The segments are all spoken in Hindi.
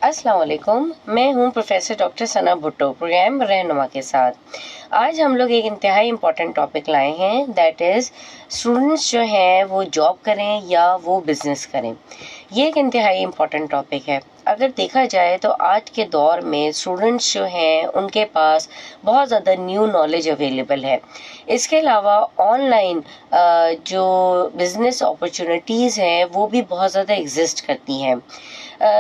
अस्सलाम वालेकुम। मैं हूं प्रोफेसर डॉक्टर सना भुट्टो, प्रोग्राम रहनुमा के साथ। आज हम लोग एक इंतहाई इम्पोर्टेंट टॉपिक लाए हैं, दैट इज़ स्टूडेंट्स जो हैं वो जॉब करें या वो बिज़नेस करें। ये एक इंतहाई इम्पोर्टेंट टॉपिक है। अगर देखा जाए तो आज के दौर में स्टूडेंट्स जो हैं उनके पास बहुत ज़्यादा न्यू नॉलेज अवेलेबल है। इसके अलावा ऑनलाइन जो बिज़नेस अपॉर्चुनिटीज़ हैं वो भी बहुत ज़्यादा एग्जिस्ट करती हैं।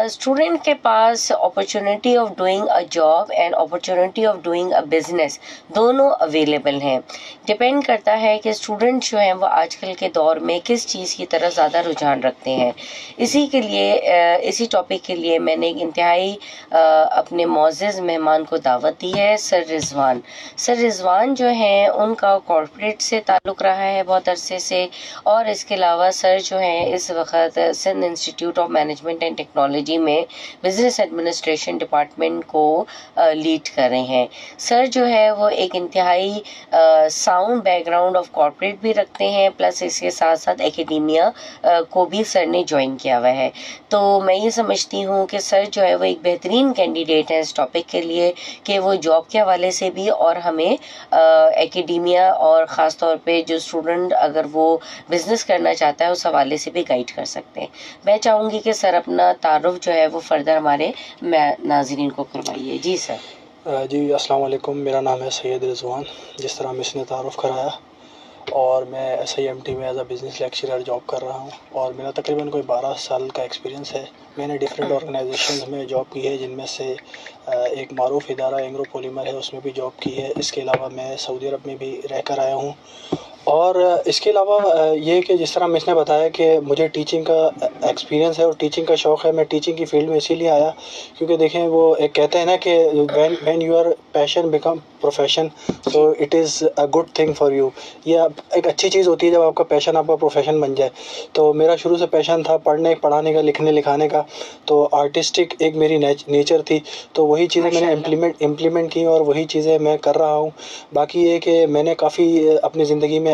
स्टूडेंट के पास opportunity of doing a job and opportunity of doing a business दोनों अवेलेबल हैं। डिपेंड करता है कि स्टूडेंट जो हैं वो आजकल के दौर में किस चीज़ की तरफ ज़्यादा रुझान रखते हैं। इसी के लिए इसी टॉपिक के लिए मैंने एक इंतहाई अपने मोअज़्ज़ज़ मेहमान को दावत दी है, सर रिजवान। सर रिजवान जो हैं उनका कॉर्पोरेट से ताल्लुक़ रहा है बहुत अरसे से, और इसके अलावा सर जो हैं इस वक्त Sindh institute of management and technology में बिजनेस एडमिनिस्ट्रेशन डिपार्टमेंट को लीड कर रहे हैं। सर जो है वो एक इंतहाई साउंड बैकग्राउंड ऑफ कॉर्पोरेट भी रखते हैं, प्लस इसके साथ साथ एकेडेमिया को भी सर ने ज्वाइन किया हुआ है। तो मैं ये समझती हूँ कि सर जो है वो एक बेहतरीन कैंडिडेट हैं इस टॉपिक के लिए कि वो जॉब के हवाले से भी और हमें एकेडेमिया और ख़ास तौर पे जो स्टूडेंट अगर वो बिज़नेस करना चाहता है उस हवाले से भी गाइड कर सकते हैं। मैं चाहूँगी कि सर अपना तारुफ जो है वो फर्दर हमारे नाज़रीन को करवाइए। जी सर। जी अस्सलाम वालेकुम, मेरा नाम है सैयद रिजवान, जिस तरह इसने तारुफ़ कराया, और मैं SIMT में as a business lecturer job कर रहा हूँ और मेरा तकरीबन कोई 12 साल का एक्सपीरियंस है। मैंने डिफरेंट ऑर्गेनाइजेशंस में जॉब की है, जिनमें से एक मारूफ इदारा एंग्रो पॉलीमर है, उसमें भी जॉब की है। इसके अलावा मैं सऊदी अरब में भी रह कर आया हूँ। और इसके अलावा ये कि जिस तरह इसने बताया कि मुझे टीचिंग का एक्सपीरियंस है और टीचिंग का शौक़ है। मैं टीचिंग की फ़ील्ड में इसीलिए आया क्योंकि देखें, वो एक कहते हैं ना कि when your passion become profession, so it is a good thing for you. ये एक अच्छी चीज़ होती है जब आपका पैशन आपका प्रोफेशन बन जाए। तो मेरा शुरू से पैशन था पढ़ाने का, लिखने लिखाने का, तो आर्टिस्टिक एक मेरी नेचर थी। तो वही चीज़ें मैंने इम्प्लीमेंट की और वही चीज़ें मैं कर रहा हूँ। बाकी ये कि मैंने काफ़ी अपनी ज़िंदगी में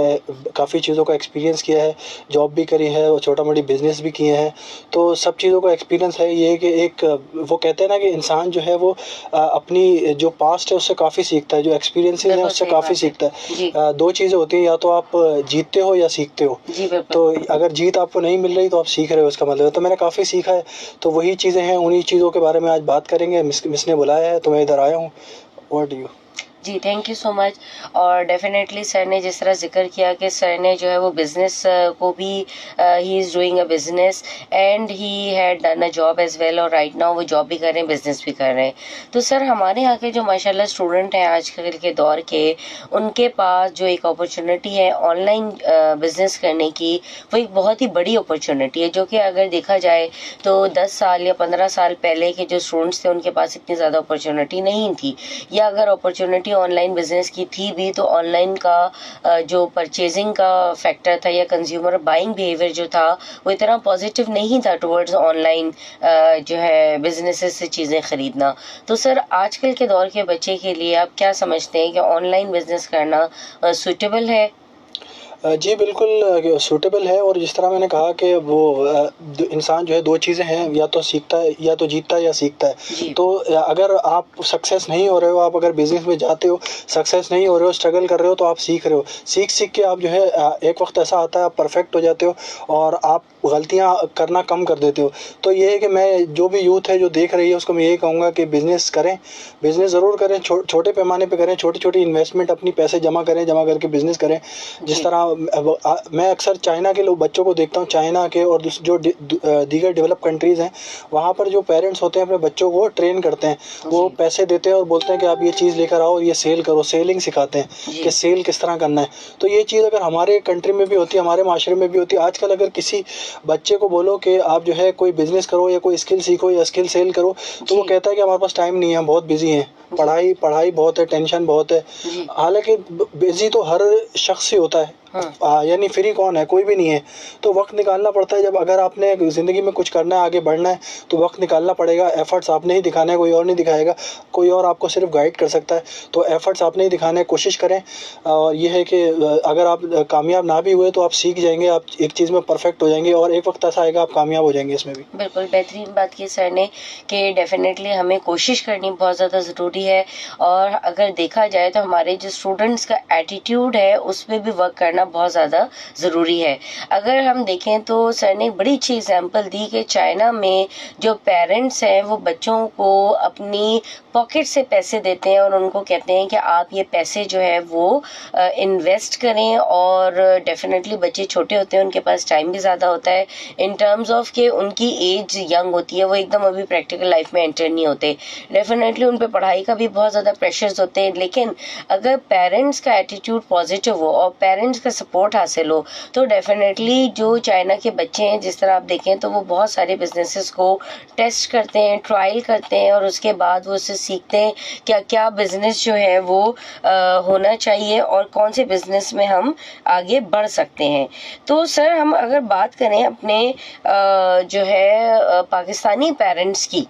काफ़ी चीज़ों का एक्सपीरियंस किया है, जॉब भी करी है और छोटा मोटी बिज़नेस भी किए हैं। तो सब चीज़ों का एक्सपीरियंस है। ये कि एक वो कहते हैं ना कि इंसान जो है वो अपनी जो पास्ट है उससे काफ़ी सीखता है, जो एक्सपीरियंसेस हैं उससे काफ़ी सीखता है। दो चीज़ें होती हैं, या तो आप जीतते हो या सीखते हो। तो अगर जीत आपको नहीं मिल रही तो आप सीख रहे हो, इसका मतलब है। तो मैंने काफ़ी सीखा है, तो वही चीज़ें हैं, उन्हीं चीज़ों के बारे में आज बात करेंगे। मिस ने बुलाया है तो मैं इधर आया हूँ। What do you? जी, थैंक यू सो मच। और डेफिनेटली सर ने जिस तरह जिक्र किया कि सर ने जो है वो बिज़नेस को भी he is doing a business and he had done a job as well, और राइट नाउ वो जॉब भी कर रहे हैं, बिज़नेस भी कर रहे हैं। तो सर हमारे यहाँ के जो माशाल्लाह स्टूडेंट हैं आजकल के दौर के, उनके पास जो एक अपॉर्चुनिटी है ऑनलाइन बिज़नेस करने की, वो एक बहुत ही बड़ी अपॉर्चुनिटी है, जो कि अगर देखा जाए तो 10 साल या 15 साल पहले के जो स्टूडेंट्स थे उनके पास इतनी ज़्यादा अपॉर्चुनिटी नहीं थी, या अगर अपॉर्चुनिटी ऑनलाइन बिजनेस की थी भी तो ऑनलाइन का जो परचेजिंग का फैक्टर था या कंज्यूमर बाइंग बिहेवियर जो था वो इतना पॉजिटिव नहीं था टुवर्ड्स ऑनलाइन जो है बिजनेसेस से चीज़ें खरीदना। तो सर आजकल के दौर के बच्चे के लिए आप क्या समझते हैं कि ऑनलाइन बिजनेस करना सूटेबल है? जी बिल्कुल सूटेबल है। और जिस तरह मैंने कहा कि वो इंसान जो है, दो चीज़ें हैं, या तो सीखता है, या तो जीतता है या सीखता है। तो अगर आप सक्सेस नहीं हो रहे हो, आप अगर बिज़नेस में जाते हो, सक्सेस नहीं हो रहे हो, स्ट्रगल कर रहे हो, तो आप सीख रहे हो। सीख सीख के आप जो है एक वक्त ऐसा आता है आप परफेक्ट हो जाते हो और आप गलतियां करना कम कर देते हो। तो ये है कि मैं जो भी यूथ है जो देख रही है उसको मैं यही कहूँगा कि बिज़नेस करें, बिज़नेस ज़रूर करें, छोटे पैमाने पे करें, छोटी छोटी इन्वेस्टमेंट अपनी पैसे जमा करें, जमा करके बिज़नेस करें। जिस तरह मैं अक्सर चाइना के लोग बच्चों को देखता हूँ, चाइना के और जो दीगर डेवलप कंट्रीज़ हैं, वहाँ पर जो पेरेंट्स होते हैं अपने बच्चों को ट्रेन करते हैं। वो पैसे देते हैं और बोलते हैं कि आप ये चीज़ लेकर आओ, ये सेल करो, सेलिंग सिखाते हैं कि सेल किस तरह करना है। तो ये चीज़ अगर हमारे कंट्री में भी होती है, हमारे माशरे में भी होती है। आजकल अगर किसी बच्चे को बोलो कि आप जो है कोई बिज़नेस करो या कोई स्किल सीखो या स्किल सेल करो, तो वो कहता है कि हमारे पास टाइम नहीं है, हम बहुत बिजी हैं, पढ़ाई बहुत है, टेंशन बहुत है। हालांकि बिजी तो हर शख्स ही होता है, यानी फ्री कौन है, कोई भी नहीं है। तो वक्त निकालना पड़ता है। जब अगर आपने ज़िंदगी में कुछ करना है, आगे बढ़ना है, तो वक्त निकालना पड़ेगा। एफर्ट्स आपने ही दिखाना है, कोई और नहीं दिखाएगा। कोई और आपको सिर्फ गाइड कर सकता है। तो एफर्ट्स आपने ही दिखाने की कोशिश करें। और ये है कि अगर आप कामयाब ना भी हुए तो आप सीख जाएंगे, आप एक चीज़ में परफेक्ट हो जाएंगे और एक वक्त ऐसा आएगा आप कामयाब हो जाएंगे इसमें भी। बिल्कुल बेहतरीन बात की सर ने कि डेफिनेटली हमें कोशिश करनी बहुत ज़्यादा ज़रूरी है। और अगर देखा जाए तो हमारे जो स्टूडेंट्स का एटीट्यूड है उस पर भी वर्क करना बहुत ज़्यादा ज़रूरी है। अगर हम देखें तो सर ने बड़ी अच्छी एग्जांपल दी कि चाइना में जो पेरेंट्स हैं वो बच्चों को अपनी पॉकेट से पैसे देते हैं और उनको कहते हैं कि आप ये पैसे जो है वो इन्वेस्ट करें। और डेफिनेटली बच्चे छोटे होते हैं, उनके पास टाइम भी ज़्यादा होता है इन टर्म्स ऑफ कि उनकी एज यंग होती है, वो एकदम अभी प्रैक्टिकल लाइफ में एंटर नहीं होते। डेफिनेटली उन पे पढ़ाई का भी बहुत ज़्यादा प्रेशर्स होते हैं। लेकिन अगर पेरेंट्स का एटीट्यूड पॉजिटिव हो और पेरेंट्स का सपोर्ट हासिल हो तो डेफिनेटली जो चाइना के बच्चे हैं, जिस तरह आप देखें तो वो बहुत सारे बिजनेसेस को टेस्ट करते हैं, ट्रायल करते हैं और उसके बाद वो उससे सीखते हैं क्या क्या बिजनेस जो है वो होना चाहिए और कौन से बिजनेस में हम आगे बढ़ सकते हैं। तो सर हम अगर बात करें अपने जो है पाकिस्तानी पेरेंट्स की,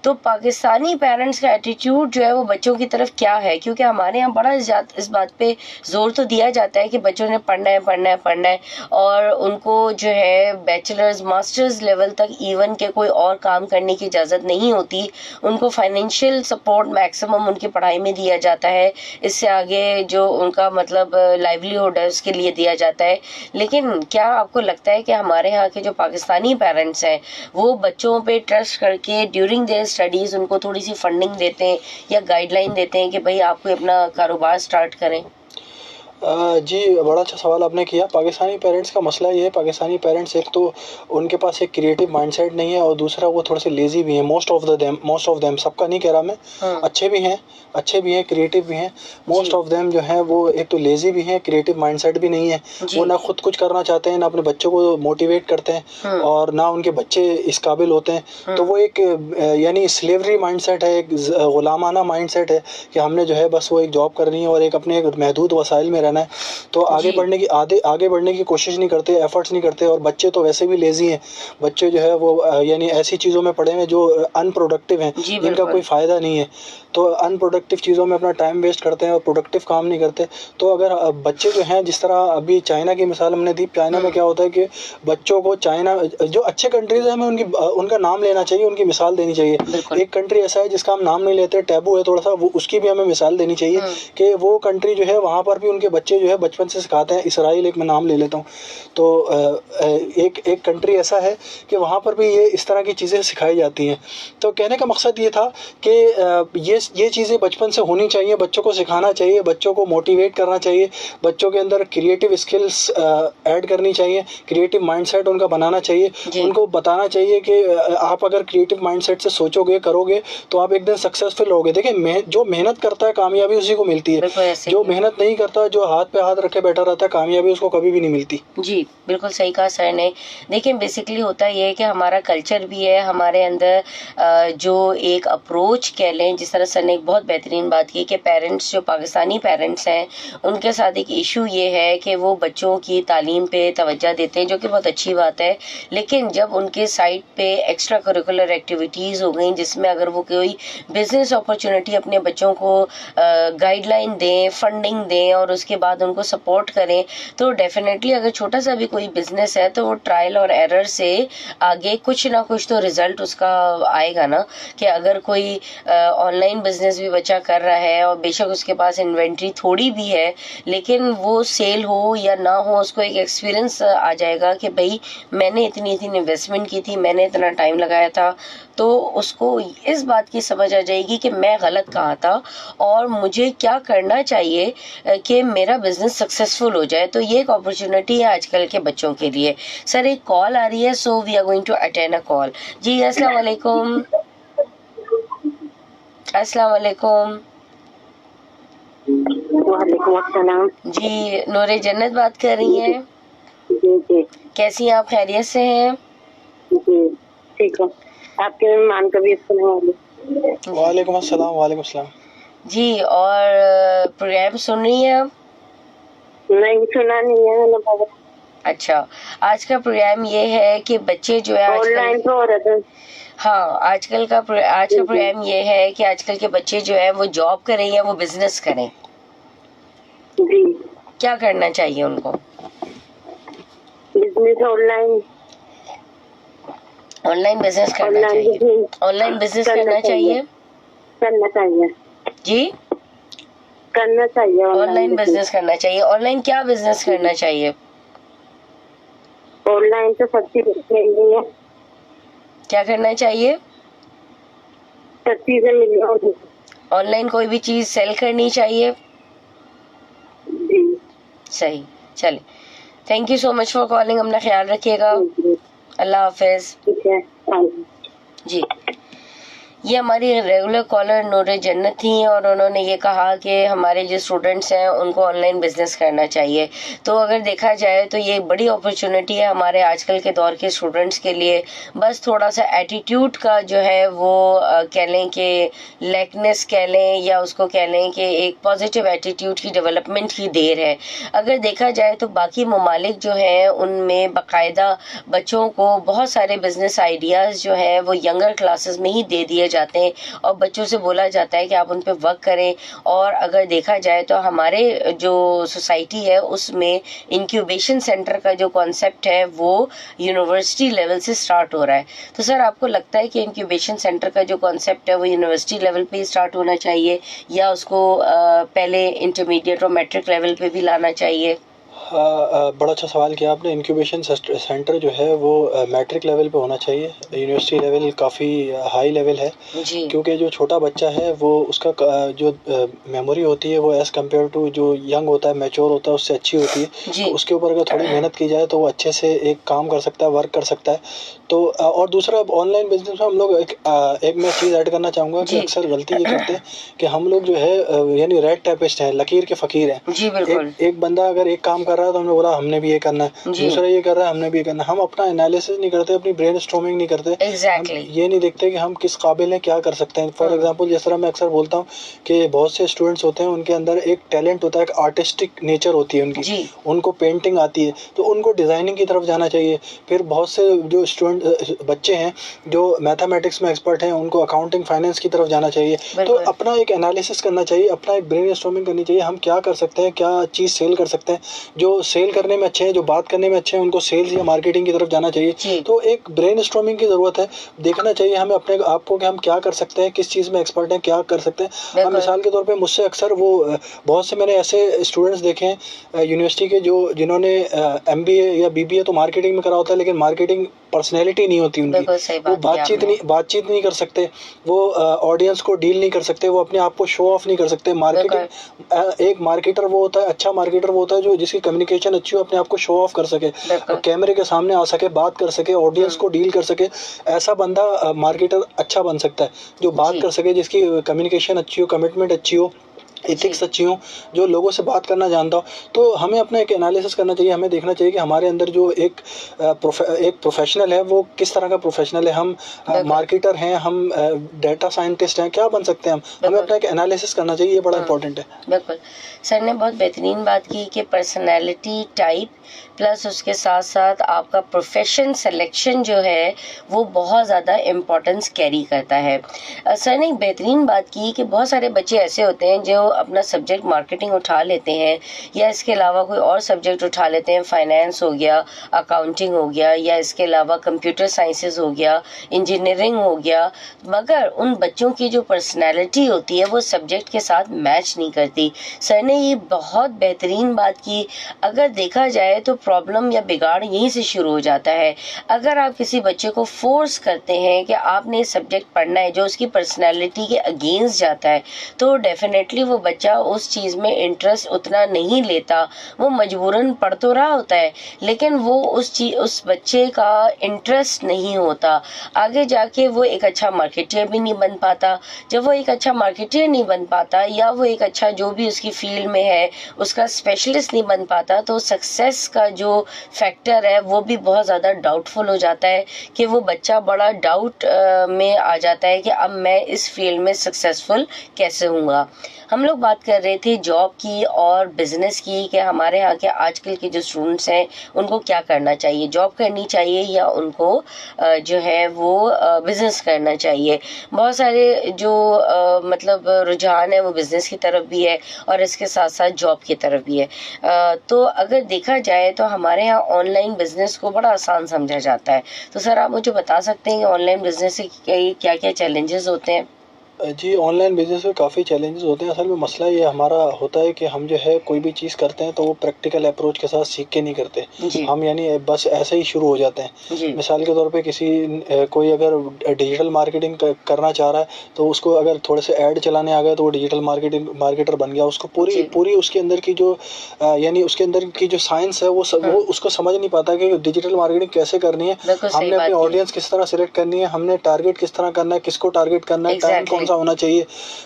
तो पाकिस्तानी पेरेंट्स का एटीट्यूड जो है वो बच्चों की तरफ क्या है? क्योंकि हमारे यहाँ बड़ा इस बात पे जोर तो दिया जाता है कि बच्चों ने पढ़ना है पढ़ना है पढ़ना है और उनको जो है बैचलर्स मास्टर्स लेवल तक इवन के कोई और काम करने की इजाज़त नहीं होती। उनको फाइनेंशियल सपोर्ट मैक्सिमम उनकी पढ़ाई में दिया जाता है, इससे आगे जो उनका मतलब लाइवलीहुड है उसके लिए दिया जाता है। लेकिन क्या आपको लगता है कि हमारे यहाँ के जो पाकिस्तानी पेरेंट्स हैं वो बच्चों पे ट्रस्ट करके ड्यूरिंग देयर स्टडीज उनको थोड़ी सी फंडिंग देते हैं या गाइडलाइन देते हैं कि भाई आपको अपना कारोबार स्टार्ट करें? जी, बड़ा अच्छा सवाल आपने किया। पाकिस्तानी पेरेंट्स का मसला ये है, पाकिस्तानी पेरेंट्स एक तो उनके पास एक क्रिएटिव माइंडसेट नहीं है और दूसरा वो थोड़े से लेज़ी भी हैं। मोस्ट ऑफ देम, सबका नहीं कह रहा मैं, अच्छे भी हैं, क्रिएटिव भी हैं। मोस्ट ऑफ देम जो हैं वो एक तो लेज़ी भी हैं, क्रिएटिव माइंडसेट भी नहीं है। वो ना खुद कुछ करना चाहते हैं, ना अपने बच्चों को मोटिवेट करते हैं और ना उनके बच्चे इस काबिल होते हैं। तो वो एक यानी स्लेवरी माइंडसेट है, एक गुलामाना माइंडसेट है कि हमने जो है बस वो एक जॉब करनी है और एक अपने एक महदूद वसाइल में रहना है। तो आगे बढ़ने की कोशिश नहीं करते, एफर्ट्स नहीं करते। और बच्चे तो वैसे भी लेजी हैं। बच्चे जो है वो यानी ऐसी चीज़ों में पड़े हैं जो अनप्रोडक्टिव हैं, जिनका कोई फ़ायदा नहीं है। तो अनप्रोडक्टिव चीज़ों में अपना टाइम वेस्ट करते हैं और प्रोडक्टिव काम नहीं करते। तो अगर बच्चे जो हैं, जिस तरह अभी चाइना की मिसाल हमने दी, चाइना में क्या होता है कि बच्चों को चाइना जो अच्छे कंट्रीज हैं हमें उनका नाम लेना चाहिए, उनकी मिसाल देनी चाहिए। एक कंट्री ऐसा है जिसका हम नाम नहीं लेते, टैबू है थोड़ा सा, वो उसकी भी हमें मिसाल देनी चाहिए कि वो कंट्री जो है वहाँ पर भी उनके बच्चे जो है बचपन से सिखाते हैं। इसराइल एक मैं नाम ले लेता हूँ। तो एक कंट्री ऐसा है कि वहाँ पर भी ये इस तरह की चीज़ें सिखाई जाती हैं। तो कहने का मकसद ये था कि ये चीज़ें बचपन से होनी चाहिए, बच्चों को सिखाना चाहिए, बच्चों को मोटिवेट करना चाहिए, बच्चों के अंदर क्रिएटिव स्किल्स ऐड करनी चाहिए, क्रिएटिव माइंडसेट उनका बनाना चाहिए। उनको बताना चाहिए कि आप अगर क्रिएटिव माइंडसेट से सोचोगे, करोगे तो आप एक दिन सक्सेसफुल होगे। देखिए, जो मेहनत करता है कामयाबी उसी को मिलती है। जो मेहनत नहीं करता, जो हाथ पे हाथ रखे बैठा रहता है, कामयाबी उसको कभी भी नहीं मिलती। जी बिल्कुल सही कहा सर ने। देखिए बेसिकली होता ये है कि हमारा कल्चर भी है, हमारे अंदर जो एक अप्रोच कह लें, जिस तरह सर ने एक बहुत बेहतरीन बात की कि पेरेंट्स जो पाकिस्तानी पेरेंट्स हैं उनके साथ एक इशू ये है कि वो बच्चों की तालीम पे तवज्जो देते हैं, जो कि बहुत अच्छी बात है। लेकिन जब उनके साइड पे एक्स्ट्रा करिकुलर एक्टिविटीज़ हो गई जिसमें अगर वो कोई बिजनेस अपॉर्चुनिटी अपने बच्चों को गाइडलाइन दें, फंडिंग दें और उसके बाद उनको सपोर्ट करें, तो डेफिनेटली अगर छोटा सा भी कोई बिजनेस है तो वो ट्रायल और एरर से आगे कुछ ना कुछ तो रिजल्ट उसका आएगा ना। कि अगर कोई ऑनलाइन बिजनेस भी बच्चा कर रहा है और बेशक उसके पास इन्वेंट्री थोड़ी भी है, लेकिन वो सेल हो या ना हो, उसको एक एक्सपीरियंस आ जाएगा कि भाई मैंने इतनी इन्वेस्टमेंट की थी, मैंने इतना टाइम लगाया था। तो उसको इस बात की समझ आ जाएगी कि मैं गलत कहाँ था और मुझे क्या करना चाहिए कि मेरा बिजनेस सक्सेसफुल हो जाए। तो ये एक अपॉर्चुनिटी है आजकल के बच्चों के लिए। सर एक कॉल आ रही है, so we are going to attend a call. जी अस्सलाम वालेकुम। अस्सलाम वालेकुम। वालेकुम अस्सलाम। जी नूरे जन्नत बात कर रही हैं? जी जी। कैसी हैं आप, खैरियत से हैं? जी ठीक है। आपके मेहमान का भी अस्सलाम वालेकुम अस्सलाम। वालेकुम अस्सलाम। जी, और प्रोग्राम सुन रही हैं आप? नहीं, सुना नहीं है मैंने बाबा। अच्छा, आज का प्रोग्राम ये है कि बच्चे जो है ऑनलाइन आजकल, तो हो रहा था। हाँ, आज का प्रोग्राम ये है कि आजकल के बच्चे जो है वो जॉब करें या वो बिजनेस करें, जी, क्या करना चाहिए उनको? बिजनेस ऑनलाइन ऑनलाइन बिजनेस करना चाहिए। ऑनलाइन बिजनेस करना चाहिए करना चाहिए जी, करना चाहिए ऑनलाइन बिजनेस करना चाहिए। ऑनलाइन क्या बिजनेस करना चाहिए? ऑनलाइन तो सब चीज मिल है, क्या करना चाहिए? सब चीजें मिल रही। ऑनलाइन कोई भी चीज सेल करनी चाहिए। जी, सही, चले, thank you so much for calling, अपना ख्याल रखिएगा, अल्लाह हाफिज। ठीक है, जी, ये हमारी रेगुलर कॉलर नूरे जन्नत थी और उन्होंने ये कहा कि हमारे जो स्टूडेंट्स हैं उनको ऑनलाइन बिजनेस करना चाहिए। तो अगर देखा जाए तो ये बड़ी अपॉर्चुनिटी है हमारे आजकल के दौर के स्टूडेंट्स के लिए। बस थोड़ा सा एटीट्यूड का जो है वो कह लें कि लैकनेस कह लें या उसको कह लें कि एक पॉजिटिव एटीट्यूड की डेवलपमेंट की देर है। अगर देखा जाए तो बाकी ममालिक जो हैं उनमें बाकायदा बच्चों को बहुत सारे बिजनेस आइडियाज़ जो है वो यंगर क्लासेस में ही दे दिए जाते हैं और बच्चों से बोला जाता है कि आप उन पे वर्क करें। और अगर देखा जाए तो हमारे जो सोसाइटी है उसमें इंक्यूबेशन सेंटर का जो कॉन्सेप्ट है वो यूनिवर्सिटी लेवल से स्टार्ट हो रहा है। तो सर आपको लगता है कि इंक्यूबेशन सेंटर का जो कॉन्सेप्ट है वो यूनिवर्सिटी लेवल पे ही स्टार्ट होना चाहिए या उसको पहले इंटरमीडिएट और मैट्रिक लेवल पे भी लाना चाहिए? बड़ा अच्छा सवाल किया आपने। इंक्यूबेशन सेंटर जो है वो मैट्रिक लेवल पे होना चाहिए। यूनिवर्सिटी लेवल काफ़ी हाई लेवल है जी, क्योंकि जो छोटा बच्चा है वो उसका जो मेमोरी होती है वो एज़ कम्पेयर टू जो यंग होता है, मैच्योर होता है, उससे अच्छी होती है। जी, तो उसके ऊपर अगर थोड़ी मेहनत की जाए तो वो अच्छे से एक काम कर सकता है, वर्क कर सकता है। तो और दूसरा ऑनलाइन बिजनेस में हम लोग एक मैं चीज़ ऐड करना चाहूँगा कि जी, अक्सर गलती ये करते हैं कि हम लोग जो है यानी रेड टेपिस्ट हैं, लकीर के फ़कीर हैं। जी, बिल्कुल, एक बंदा अगर एक काम कर रहा है तो हमने बोला हमने भी ये करना है, जी, दूसरा ये कर रहा है हमने भी ये करना है। हम अपना एनालिसिस नहीं करते, अपनी ब्रेन स्टॉर्मिंग नहीं करते। हम एग्जैक्टली, ये नहीं देखते कि हम किस काबिल हैं, क्या कर सकते हैं। फॉर एग्जांपल जिस तरह मैं अक्सर बोलता हूँ कि बहुत से स्टूडेंट्स होते हैं उनके अंदर एक टैलेंट होता है, एक आर्टिस्टिक नेचर होती है उनकी, जी, उनको पेंटिंग आती है तो उनको डिज़ाइनिंग की तरफ जाना चाहिए। फिर बहुत से जो स्टूडेंट बच्चे हैं जो मैथमेटिक्स में एक्सपर्ट हैं उनको अकाउंटिंग फाइनेंस की तरफ जाना चाहिए। तो बिल्कुल, अपना एक एनालिसिस करना चाहिए, अपना एक ब्रेन स्टॉर्मिंग करनी चाहिए, हम क्या कर सकते हैं, क्या चीज़ सेल कर सकते हैं। जो सेल करने में अच्छे हैं, जो बात करने में अच्छे हैं, उनको सेल्स या मार्केटिंग की तरफ जाना जी, चाहिए। तो एक ब्रेन स्टॉर्मिंग की ज़रूरत है। देखना चाहिए हमें अपने आप को कि हम क्या कर सकते हैं, किस चीज़ में एक्सपर्ट हैं, क्या कर सकते हैं। हम बिल्कुल, मिसाल के तौर पे मुझसे अक्सर वो बहुत से मैंने ऐसे स्टूडेंट्स देखे हैं यूनिवर्सिटी के जिन्होंने MBA या BBA तो मार्केटिंग में करा होता है लेकिन मार्केटिंग पर्सनैलिटी नहीं होती उनकी। बिल्कुल सही वो बात की आपने, बातचीत नहीं कर सकते, वो ऑडियंस को डील नहीं कर सकते, वो अपने आप को शो ऑफ नहीं कर सकते। मार्केटिंग एक मार्केटर वो होता है, अच्छा मार्केटर वो होता है जो जिसकी कम्युनिकेशन अच्छी हो, अपने आप को शो ऑफ कर सके, बिल्कुल, कैमरे के सामने आ सके, बात कर सके, ऑडियंस को डील कर सके। ऐसा बंदा मार्केटर अच्छा बन सकता है जो बात जी, कर सके, जिसकी कम्युनिकेशन अच्छी हो, कमिटमेंट अच्छी हो, एथिक्स अच्छी हो, जो लोगों से बात करना जानता हो। तो हमें अपना एक एनालिसिस करना चाहिए, हमें देखना चाहिए कि हमारे अंदर जो एक प्रोफेशनल है वो किस तरह का प्रोफेशनल है। हम मार्केटर हैं, हम डेटा साइंटिस्ट हैं, क्या बन सकते हैं हम। हमें अपना एक एनालिसिस करना चाहिए, ये बड़ा इंपॉर्टेंट है। बिल्कुल। सर ने बहुत बेहतरीन बात की कि पर्सनैलिटी टाइप प्लस उसके साथ साथ आपका प्रोफेशन सिलेक्शन जो है वो बहुत ज़्यादा इम्पोर्टेंस कैरी करता है। सर ने एक बेहतरीन बात की कि बहुत सारे बच्चे ऐसे होते हैं जो अपना सब्जेक्ट मार्केटिंग उठा लेते हैं या इसके अलावा कोई और सब्जेक्ट उठा लेते हैं, फाइनेंस हो गया, अकाउंटिंग हो गया या इसके अलावा कंप्यूटर साइंसेज हो गया, इंजीनियरिंग हो गया, मगर उन बच्चों की जो पर्सनैलिटी होती है वो सब्जेक्ट के साथ मैच नहीं करती। सर ने ये बहुत बेहतरीन बात की। अगर देखा जाए तो प्रॉब्लम या बिगाड़ यहीं से शुरू हो जाता है। अगर आप किसी बच्चे को फोर्स करते हैं कि आपने सब्जेक्ट पढ़ना है जो उसकी पर्सनैलिटी के अगेंस्ट जाता है तो डेफिनेटली वो बच्चा उस चीज़ में इंटरेस्ट उतना नहीं लेता। वो मजबूरन पढ़ तो रहा होता है लेकिन वो उस बच्चे का इंटरेस्ट नहीं होता। आगे जाके वो एक अच्छा मार्केटियर भी नहीं बन पाता। जब वो एक अच्छा मार्केटियर नहीं बन पाता या वो एक अच्छा जो भी उसकी फील्ड में है उसका स्पेशलिस्ट नहीं बन पाता तो सक्सेस का जो फैक्टर है वो भी बहुत ज़्यादा डाउटफुल हो जाता है कि वो बच्चा बड़ा डाउट में आ जाता है कि अब मैं इस फील्ड में सक्सेसफुल कैसे हूँगा। हम लोग लोग बात कर रहे थे जॉब की और बिजनेस की कि हमारे यहाँ के आजकल के जो स्टूडेंट्स हैं उनको क्या करना चाहिए, जॉब करनी चाहिए या उनको जो है वो बिजनेस करना चाहिए। बहुत सारे जो मतलब रुझान है वो बिजनेस की तरफ भी है और इसके साथ साथ जॉब की तरफ भी है। तो अगर देखा जाए तो हमारे यहाँ ऑनलाइन बिजनेस को बड़ा आसान समझा जाता है। तो सर आप मुझे बता सकते हैं कि ऑनलाइन बिजनेस से क्या क्या चैलेंजेस होते हैं? जी, ऑनलाइन बिज़नेस में काफ़ी चैलेंजेस होते हैं। असल में मसला ये हमारा होता है कि हम जो है कोई भी चीज़ करते हैं तो वो प्रैक्टिकल अप्रोच के साथ सीख के नहीं करते। जी हम यानी बस ऐसे ही शुरू हो जाते हैं। जी मिसाल के तौर पे कोई अगर डिजिटल मार्केटिंग करना चाह रहा है तो उसको अगर थोड़े से ऐड चलाने आ गए तो वो डिजिटल मार्केटर बन गया। उसको जी पूरी उसके अंदर की जो यानी उसके अंदर की जो साइंस है वो उसको समझ नहीं पाता कि डिजिटल मार्केटिंग कैसे करनी है। बिल्कुल सही हमने बात अपनी की। ऑडियंस किस तरह सेलेक्ट करनी है, हमने टारगेट किस तरह करना है, किसको टारगेट करना है, टाइम Exactly. कौन सा होना चाहिए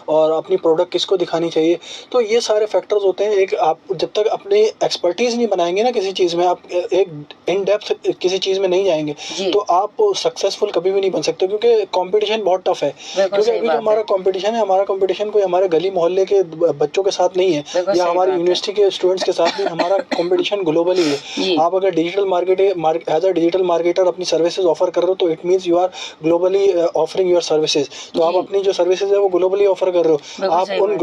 और अपनी प्रोडक्ट किसको दिखानी चाहिए। तो ये सारे फैक्टर्स होते हैं। एक आप जब तक अपनी एक्सपर्टीज नहीं बनाएंगे ना किसी चीज़ में, आप एक इन डेप्थ किसी चीज़ में नहीं जाएंगे जी तो आप सक्सेसफुल कभी भी नहीं बन सकते, क्योंकि कंपटीशन बहुत टफ है। बिल्कुल क्योंकि सही अभी जो बात हमारा है। कंपटीशन है, हमारा कंपटीशन कोई हमारे गली मोहल्ले के बच्चों के साथ नहीं है बिल्कुल या सही हमारी बात है। यूनिवर्सिटी के स्टूडेंट्स के साथ नहीं। हमारा कंपटीशन ग्लोबली है। जी आप अगर एज अ डिजिटल मार्केटर अपनी सर्विसेज ऑफर कर रहे हो तो it means you are globally offering your services. तो आप जी अपनी जो सर्विसेज है वो ग्लोबली ऑफर कर रहे हो। बिल्कुल आप सही उन बात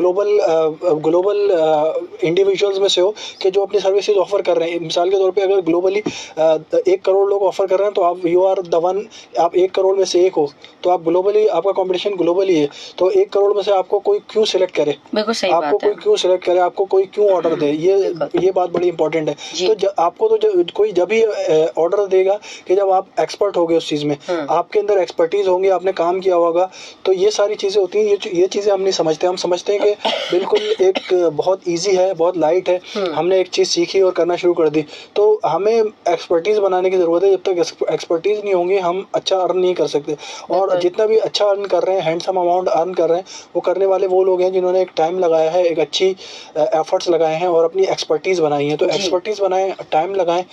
है। ग्लोबल इंडिविजुअल्स में से हो कि जो अपनी सर्विसेज ऑफर कर रहे हैं। मिसाल के तौर पे अगर ग्लोबली 1 करोड़ लोग ऑफर कर रहे हैं तो आप यू आर द वन, आप 1 करोड़ में से एक हो। तो आप ग्लोबली, आपका कंपटीशन ग्लोबली है। तो 1 करोड़ में से आपको कोई क्यों सिलेक्ट करे, बिल्कुल सही आपको बात है। कोई क्यों सिलेक्ट करे, आपको कोई क्यों ऑर्डर दे, बिल्कुल ये बात बड़ी इंपॉर्टेंट है। जी तो आपको तो कोई जब भी ऑर्डर देगा कि जब आप एक्सपर्ट हो गए उस चीज़ में, आपके अंदर एक्सपर्टीज होंगी, आपने काम किया होगा। तो ये सारी चीज़ें होती हैं। ये चीज़ें हम नहीं समझते। हम समझते हैं कि बिल्कुल एक बहुत इजी है, बहुत लाइट है, हमने एक चीज़ सीखी और करना शुरू कर दी। तो हमें एक्सपर्टीज बनाने की ज़रूरत है। जब तक एक्सपर्टीज नहीं होंगी हम अच्छा अर्न नहीं कर सकते। और बिल्कुल जितना भी अच्छा अर्न कर रहे हैं, हैंडसम अमाउंट अर्न कर रहे हैं, वो करने वाले वो लोग हैं जिन्होंने एक टाइम लगाया है, एक अच्छी एफर्ट्स लगाए हैं और अपनी एक्सपर्टीज़ बनाई है। तो जी एक्सपर्टीज़ बनाएं, टाइम लगाएं।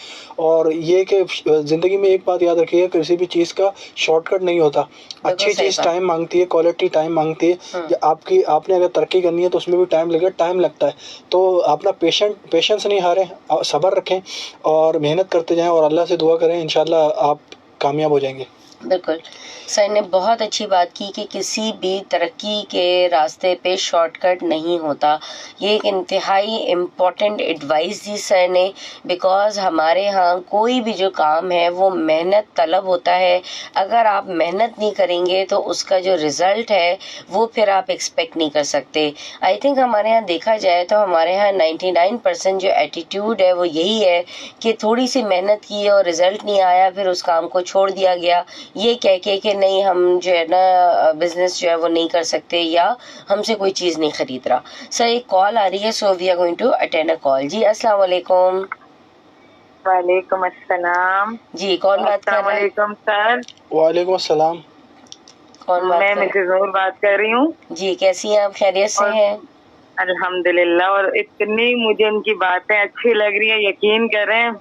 और ये कि ज़िंदगी में एक बात याद रखिए, किसी भी चीज़ का शॉर्टकट नहीं होता। बिल्कुल अच्छी सही चीज़ बात। टाइम मांगती है, क्वालिटी टाइम मांगती है। आपने अगर तरक्की करनी है तो उसमें भी टाइम लगेगा, टाइम लगता है। तो अपना पेशेंस नहीं हारें, सब्र रखें और मेहनत करते जाएं और अल्लाह से दुआ करें, इंशाल्लाह आप कामयाब हो जाएंगे। बिल्कुल सर ने बहुत अच्छी बात की कि किसी भी तरक्की के रास्ते पे शॉर्टकट नहीं होता। ये एक इंतहाई इम्पोर्टेंट एडवाइस दी सर ने, बिकॉज हमारे यहाँ कोई भी जो काम है वो मेहनत तलब होता है। अगर आप मेहनत नहीं करेंगे तो उसका जो रिज़ल्ट है वो फिर आप एक्सपेक्ट नहीं कर सकते। आई थिंक हमारे यहाँ देखा जाए तो हमारे यहाँ 99% जो एटीट्यूड है वो यही है कि थोड़ी सी मेहनत की और रिज़ल्ट नहीं आया, फिर उस काम को छोड़ दिया गया, ये कह के कि नहीं हम जो है ना बिजनेस जो है वो नहीं कर सकते या हमसे कोई चीज़ नहीं खरीद रहा। सर एक कॉल आ रही है, so we are going to attend a call. जी अस्सलाम वालेकुम। वालेकुम अस्सलाम। जी कौन बात कर रहा है? अस्सलाम सर। वालेकुम अस्सलाम। कौन बात मैं कर मिसेस नूर बात कर रही हूँ। जी कैसी हैं आप, खैरियत से और हैं? अल्हम्दुलिल्लाह। और इतनी मुझे उनकी बातें अच्छी लग रही है, यकीन करें।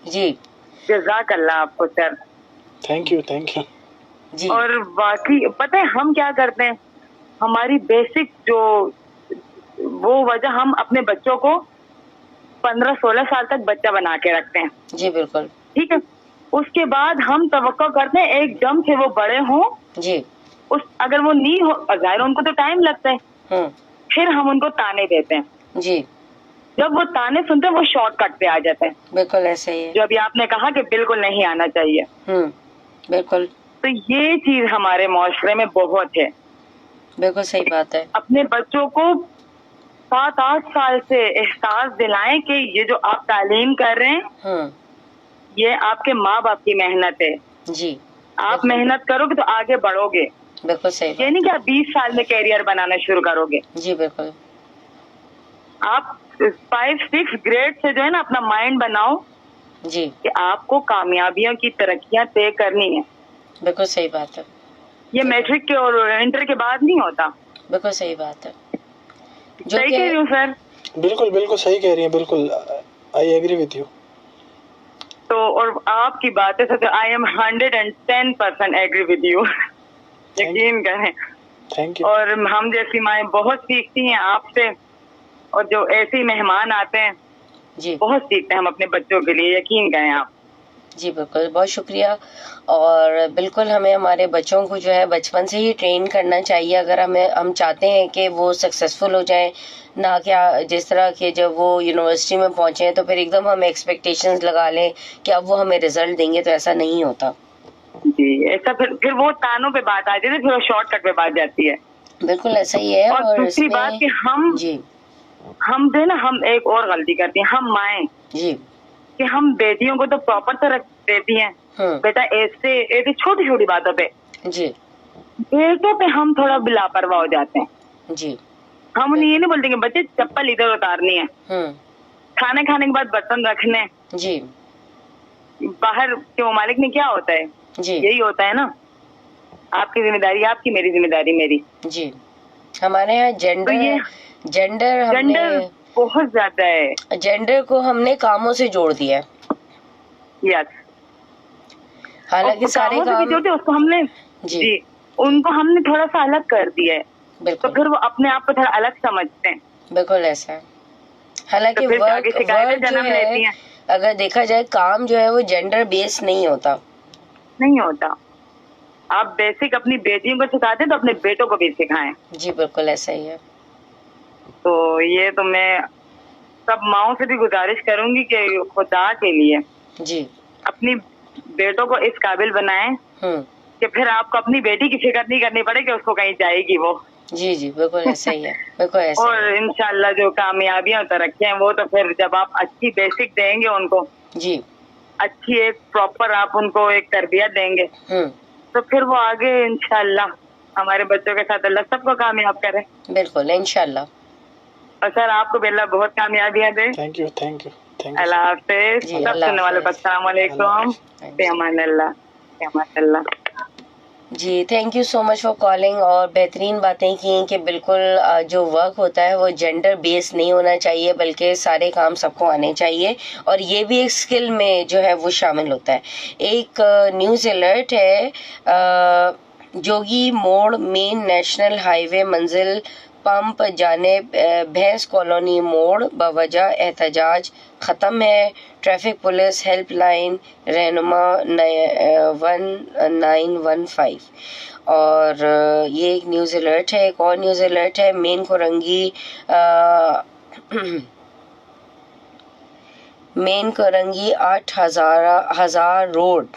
जी जज़ाकल्लाह आपको sir. Thank you, thank you. जी और बाकी पता है हम क्या करते हैं, हमारी बेसिक जो वो वजह, हम अपने बच्चों को 15-16 साल तक बच्चा बना के रखते हैं, जी बिल्कुल ठीक है। उसके बाद हम तवक्को करते हैं एकदम से वो बड़े हों। जी अगर वो नहीं हो, जाहिर उनको तो टाइम लगता है, हम्म फिर हम उनको ताने देते हैं। जी जब वो ताने सुनते हैं वो शॉर्टकट पे आ जाते हैं, बिल्कुल ऐसे ही है। जो अभी आपने कहा कि बिल्कुल नहीं आना चाहिए। बिल्कुल तो ये चीज हमारे माशरे में बहुत है। बिल्कुल सही बात है। अपने बच्चों को 7-8 साल से एहसास दिलाएं कि ये जो आप तालीम कर रहे हैं ये आपके माँ बाप की मेहनत है। जी आप बिल्कुल मेहनत करोगे तो आगे बढ़ोगे। बिल्कुल सही ये बात। नहीं कि आप 20 साल में कैरियर बनाना शुरू करोगे। जी बिल्कुल आप 5-6 ग्रेड से जो है ना अपना माइंड बनाओ जी कि आपको कामयाबियों की तरक्कियां तय करनी है। बिल्कुल सही बात है। ये मैट्रिक के और इंटर के बाद नहीं होता। बिल्कुल सही बात है। जो सही कि कह रही हूँ सर? बिल्कुल बिल्कुल सही कह रही हैं, बिल्कुल आई एग्री विथ यू। तो और आपकी बातें से I am 110% agree with you. यकीन करें। Thank you. और हम जैसी माएँ बहुत सीखती हैं आपसे, और जो ऐसे ही मेहमान आते हैं जी बहुत सीखते हैं हम अपने बच्चों के लिए, यकीन करें आप। जी बिल्कुल, बहुत शुक्रिया। और बिल्कुल हमें हमारे बच्चों को जो है बचपन से ही ट्रेन करना चाहिए, अगर हम चाहते हैं कि वो सक्सेसफुल हो जाएं, ना क्या जिस तरह के जब वो यूनिवर्सिटी में पहुंचे तो फिर एकदम हम एक्सपेक्टेशंस लगा लें कि अब वो हमें रिजल्ट देंगे, तो ऐसा नहीं होता। जी, ऐसा फिर वो तानों पे बात आ जाती है, फिर वो शॉर्टकट पे बात जाती है। बिल्कुल ऐसा ही है। और और दूसरी बात इसमें कि जी हम जो है ना, हम एक और गलती करती हैं, हम माएँ, जी कि हम बेटियों को तो प्रॉपर तो रख देती हैं, बेटा ऐसे ऐसे छोटी छोटी बातों पे, जी बेटों पे हम थोड़ा भी लापरवाह हो जाते हैं। जी हम उन्हें ये नहीं बोलते कि बच्चे चप्पल इधर उतारनी है, खाने खाने के बाद बर्तन रखने, जी बाहर के ममालिक में क्या होता है, जी यही होता है ना, आपकी जिम्मेदारी आपकी, मेरी जिम्मेदारी मेरी। जी हमारे यहाँ तो जेंडर ये जेंडर जेंडर हमने बहुत ज्यादा है। जेंडर को हमने कामों से जोड़ दिया है, यस, हालांकि और सारे कामों से भी काम जोड़ते उसको हमने, जी जी, उनको हमने थोड़ा सा अलग कर दिया है, तो बिल्कुल फिर वो अपने आप को थोड़ा अलग समझते हैं, बिल्कुल ऐसा है। हालांकि तो फिर आगे वर्क शिकायतें जो जन्म लेती है, हैं। अगर देखा जाए काम जो है वो जेंडर बेस्ड नहीं होता। नहीं होता। आप बेसिक अपनी बेटियों को सिखाते हैं तो अपने बेटों को भी सिखाएं। जी बिल्कुल ऐसा ही है। तो ये तो मैं सब माओं से भी गुजारिश करूंगी कि खुदा के लिए जी अपनी बेटों को इस काबिल बनाएं कि फिर आपको अपनी बेटी की फिक्र नहीं करनी पड़े कि उसको कहीं जाएगी वो। जी जी बिल्कुल ऐसा ही है, बिल्कुल ऐसा ही और है। इंशाल्लाह जो कामयाबियां तरक्कियां हैं वो तो फिर जब आप अच्छी बेसिक देंगे उनको, जी अच्छी एक प्रॉपर आप उनको एक तरबियत देंगे, तो फिर वो आगे इंशाल्लाह हमारे बच्चों के साथ अल्लाह सबको कामयाब करे। बिल्कुल इंशाल्लाह। और सर आपको भी अल्लाह बहुत कामयाबियां दे। Thank you thank you thank you. अल्लाह हाफिज। जी, सब अल्लाह सुनने वालों को हाफिज। अस्सलाम वालेकुम। फी अमानिल्लाह, फी अमानिल्लाह। जी thank you so much for calling. और बेहतरीन बातें की कि बिल्कुल जो वर्क होता है वो जेंडर बेस्ड नहीं होना चाहिए, बल्कि सारे काम सबको आने चाहिए, और ये भी एक स्किल में जो है वो शामिल होता है। एक न्यूज़ अलर्ट है, जोगी मोड़ मेन नेशनल हाईवे मंजिल पंप जाने भैंस कॉलोनी मोड़ बवजह एहतजाज ख़त्म है। ट्रैफिक पुलिस हेल्पलाइन रहनुमा 1915। और ये एक न्यूज़ अलर्ट है। एक और न्यूज़ अलर्ट है, main Korangi main Korangi 8,000 road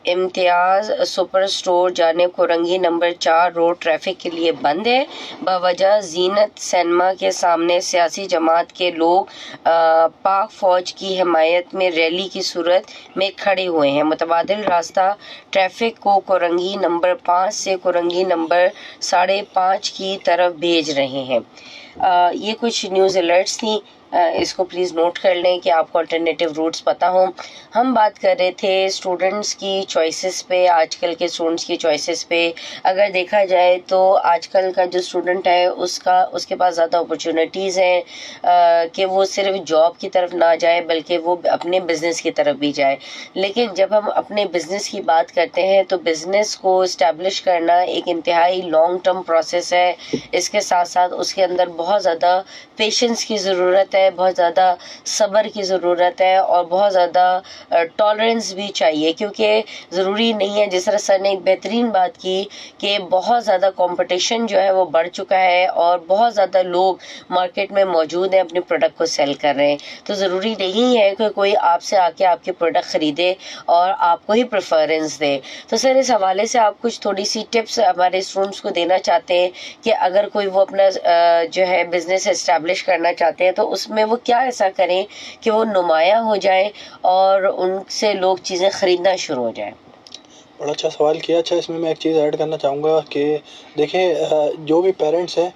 Imtiaz super store जाने कोरंगी नंबर 4 रोड ट्रैफिक के लिए बंद है। बवजह जीनत सिनेमा के सामने सियासी जमात के लोग पाक फौज की हिमायत में रैली की सूरत में खड़े हुए हैं। मुतबादिल रास्ता ट्रैफिक को कोरंगी नंबर 5 से कोरंगी नंबर 5.5 की तरफ भेज रहे हैं। ये कुछ न्यूज़ अलर्ट्स थी, इसको प्लीज़ नोट कर लें कि आपको अल्टरनेटिव रूट्स पता हों। हम बात कर रहे थे स्टूडेंट्स की चॉइसेस पे, आजकल के स्टूडेंट्स की चॉइसेस पे। अगर देखा जाए तो आजकल का जो स्टूडेंट है उसके पास ज़्यादा अपॉर्चुनिटीज़ हैं कि वो सिर्फ जॉब की तरफ ना जाए बल्कि वो अपने बिज़नेस की तरफ भी जाए। लेकिन जब हम अपने बिज़नेस की बात करते हैं तो बिज़नेस को इस्टेब्लिश करना एक इंतहाई लॉन्ग टर्म प्रोसेस है। इसके साथ साथ उसके अंदर बहुत ज़्यादा पेशेंस की ज़रूरत है, बहुत ज़्यादा सब्र की ज़रूरत है, और बहुत ज़्यादा टॉलरेंस भी चाहिए, क्योंकि ज़रूरी नहीं है, जिस तरह सर ने एक बेहतरीन बात की कि बहुत ज़्यादा कंपटीशन जो है वो बढ़ चुका है और बहुत ज़्यादा लोग मार्केट में मौजूद हैं, अपने प्रोडक्ट को सेल कर रहे हैं। तो ज़रूरी नहीं है कि कोई आपसे आके आपके प्रोडक्ट ख़रीदे और आपको ही प्रेफरेंस दे। तो सर इस हवाले से आप कुछ थोड़ी सी टिप्स हमारे स्टूडेंट्स को देना चाहते हैं कि अगर कोई वो अपना जो है बिज़नेस एस्टैब्लिश करना चाहते हैं तो उसमें वो क्या ऐसा करें कि वो नुमायाँ हो जाए और उनसे लोग चीज़ें ख़रीदना शुरू हो जाए। बड़ा अच्छा सवाल किया। अच्छा, इसमें मैं एक चीज़ ऐड करना चाहूँगा कि देखें, जो भी पेरेंट्स हैं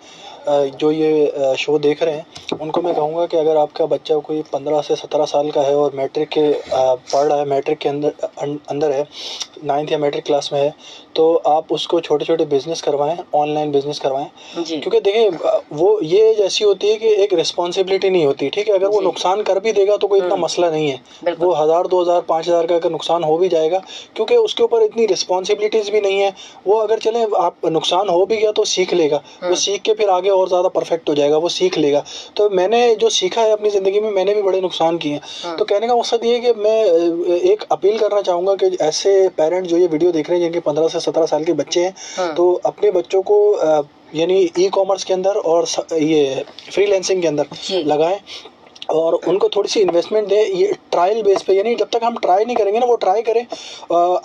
जो ये शो देख रहे हैं उनको मैं कहूँगा कि अगर आपका बच्चा कोई 15 से 17 साल का है और मैट्रिक के पढ़ रहा है, मैट्रिक के अंदर है, 9th या मैट्रिक क्लास में है, तो आप उसको छोटे छोटे बिज़नेस करवाएं, ऑनलाइन बिज़नेस करवाएं। जी। क्योंकि देखिए वो ये एज ऐसी होती है कि एक रिस्पॉन्सिबिलिटी नहीं होती, ठीक है। अगर वो जी। नुकसान कर भी देगा तो कोई इतना मसला नहीं है, बिल्कुल। वो 1000 2000 5000 का अगर नुकसान हो भी जाएगा, क्योंकि उसके ऊपर इतनी रिस्पॉन्सिबिलिटीज़ भी नहीं है। वो अगर चले आप नुकसान हो भी गया तो सीख लेगा, वो सीख के फिर आगे और ज़्यादा परफेक्ट हो जाएगा, वो सीख लेगा। तो मैंने जो सीखा है अपनी ज़िंदगी में, मैंने भी बड़े नुकसान किए हैं। तो कहने का मकसद ये है कि मैं एक अपील करना चाहूँगा कि ऐसे पेरेंट जो ये वीडियो देख रहे हैं जिनके 15 से 17 साल के बच्चे हैं, तो अपने बच्चों को यानी ई कॉमर्स के अंदर और ये फ्रीलांसिंग के अंदर लगाएं और उनको थोड़ी सी इन्वेस्टमेंट दें, ये ट्रायल बेस पे। यानी जब तक हम ट्राई नहीं करेंगे ना, वो ट्राई करें,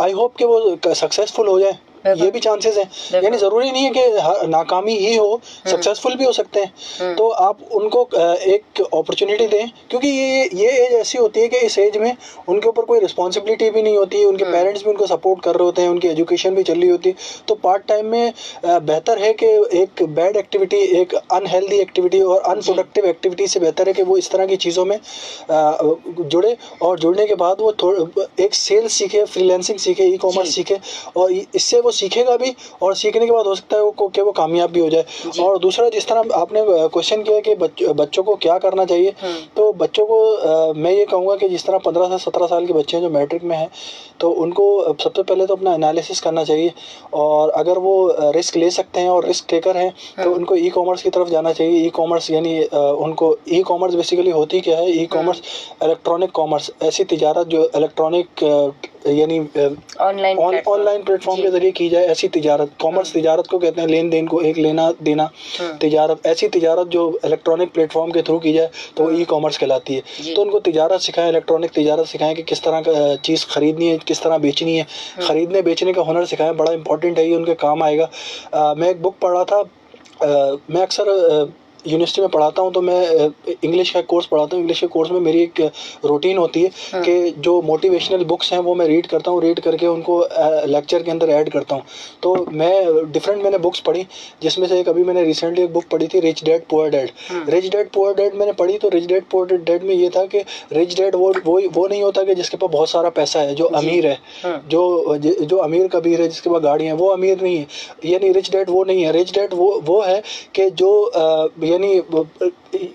आई होप कि वो सक्सेसफुल हो जाए, ये भी चांसेस हैं। यानी ज़रूरी नहीं है कि नाकामी ही हो, सक्सेसफुल भी हो सकते हैं। तो आप उनको एक अपॉर्चुनिटी दें, क्योंकि ये एज ऐसी होती है कि इस एज में उनके ऊपर कोई रिस्पॉन्सिबिलिटी भी नहीं होती, उनके पेरेंट्स भी उनको सपोर्ट कर रहे होते हैं, उनकी एजुकेशन भी चल रही होती है। तो पार्ट टाइम में बेहतर है कि एक बैड एक्टिविटी, एक अनहेल्दी एक्टिविटी और अनप्रोडक्टिव एक्टिविटी से बेहतर है कि वो इस तरह की चीज़ों में जुड़े, और जुड़ने के बाद वो एक सेल्स सीखे, फ्रीलांसिंग सीखे, ई कॉमर्स सीखे, और इससे वो सीखेगा भी, और सीखने के बाद हो सकता है कि वो कामयाब भी हो जाए। और दूसरा, जिस तरह आपने क्वेश्चन किया कि बच्चों को क्या करना चाहिए, तो बच्चों को मैं ये कहूँगा कि जिस तरह 15 से 17 साल के बच्चे हैं जो मैट्रिक में हैं, तो उनको सबसे पहले तो अपना एनालिसिस करना चाहिए, और अगर वो रिस्क ले सकते हैं और रिस्क टेकर हैं तो उनको ई कॉमर्स की तरफ जाना चाहिए। ई कॉमर्स यानी उनको ई कॉमर्स बेसिकली होती क्या है? ई कॉमर्स इलेक्ट्रॉनिक कॉमर्स, ऐसी तिजारत जो इलेक्ट्रॉनिक यानी ऑनलाइन प्लेटफॉर्म के जरिए की जाए, ऐसी तिजारत। कॉमर्स तिजारत को कहते हैं, लेन देन को, एक लेना देना। तिजारत, ऐसी तिजारत जो इलेक्ट्रॉनिक प्लेटफॉर्म के थ्रू की जाए तो वो ई कॉमर्स कहलाती है। तो उनको तिजारत सिखाएं, इलेक्ट्रॉनिक तिजारत सिखाएं कि किस तरह का चीज़ खरीदनी है, किस तरह बेचनी है, खरीदने बेचने का हुनर सिखाएं, बड़ा इंपॉर्टेंट है, ये उनके काम आएगा। मैं एक बुक पढ़ा था, मैं अक्सर यूनिवर्सिटी में पढ़ाता हूँ, तो मैं इंग्लिश का कोर्स पढ़ाता हूँ। इंग्लिश के कोर्स में मेरी एक रूटीन होती है कि जो मोटिवेशनल बुक्स हैं वो मैं रीड करता हूँ, रीड करके उनको लेक्चर के अंदर ऐड करता हूँ। तो मैंने बुक्स पढ़ी, जिसमें से एक अभी मैंने रिसेंटली एक बुक पढ़ी थी, rich dad poor dad. Rich dad poor dad मैंने पढ़ी, तो रिच डैड पुअर डैड में ये था कि रिच डैड वो नहीं होता कि जिसके पास बहुत सारा पैसा है, जो अमीर है, जो अमीर कबीर है, जिसके पास गाड़ी है, वो अमीर नहीं है। यानी रिच डैड वो नहीं है। रिच डैड वो है कि जो यानी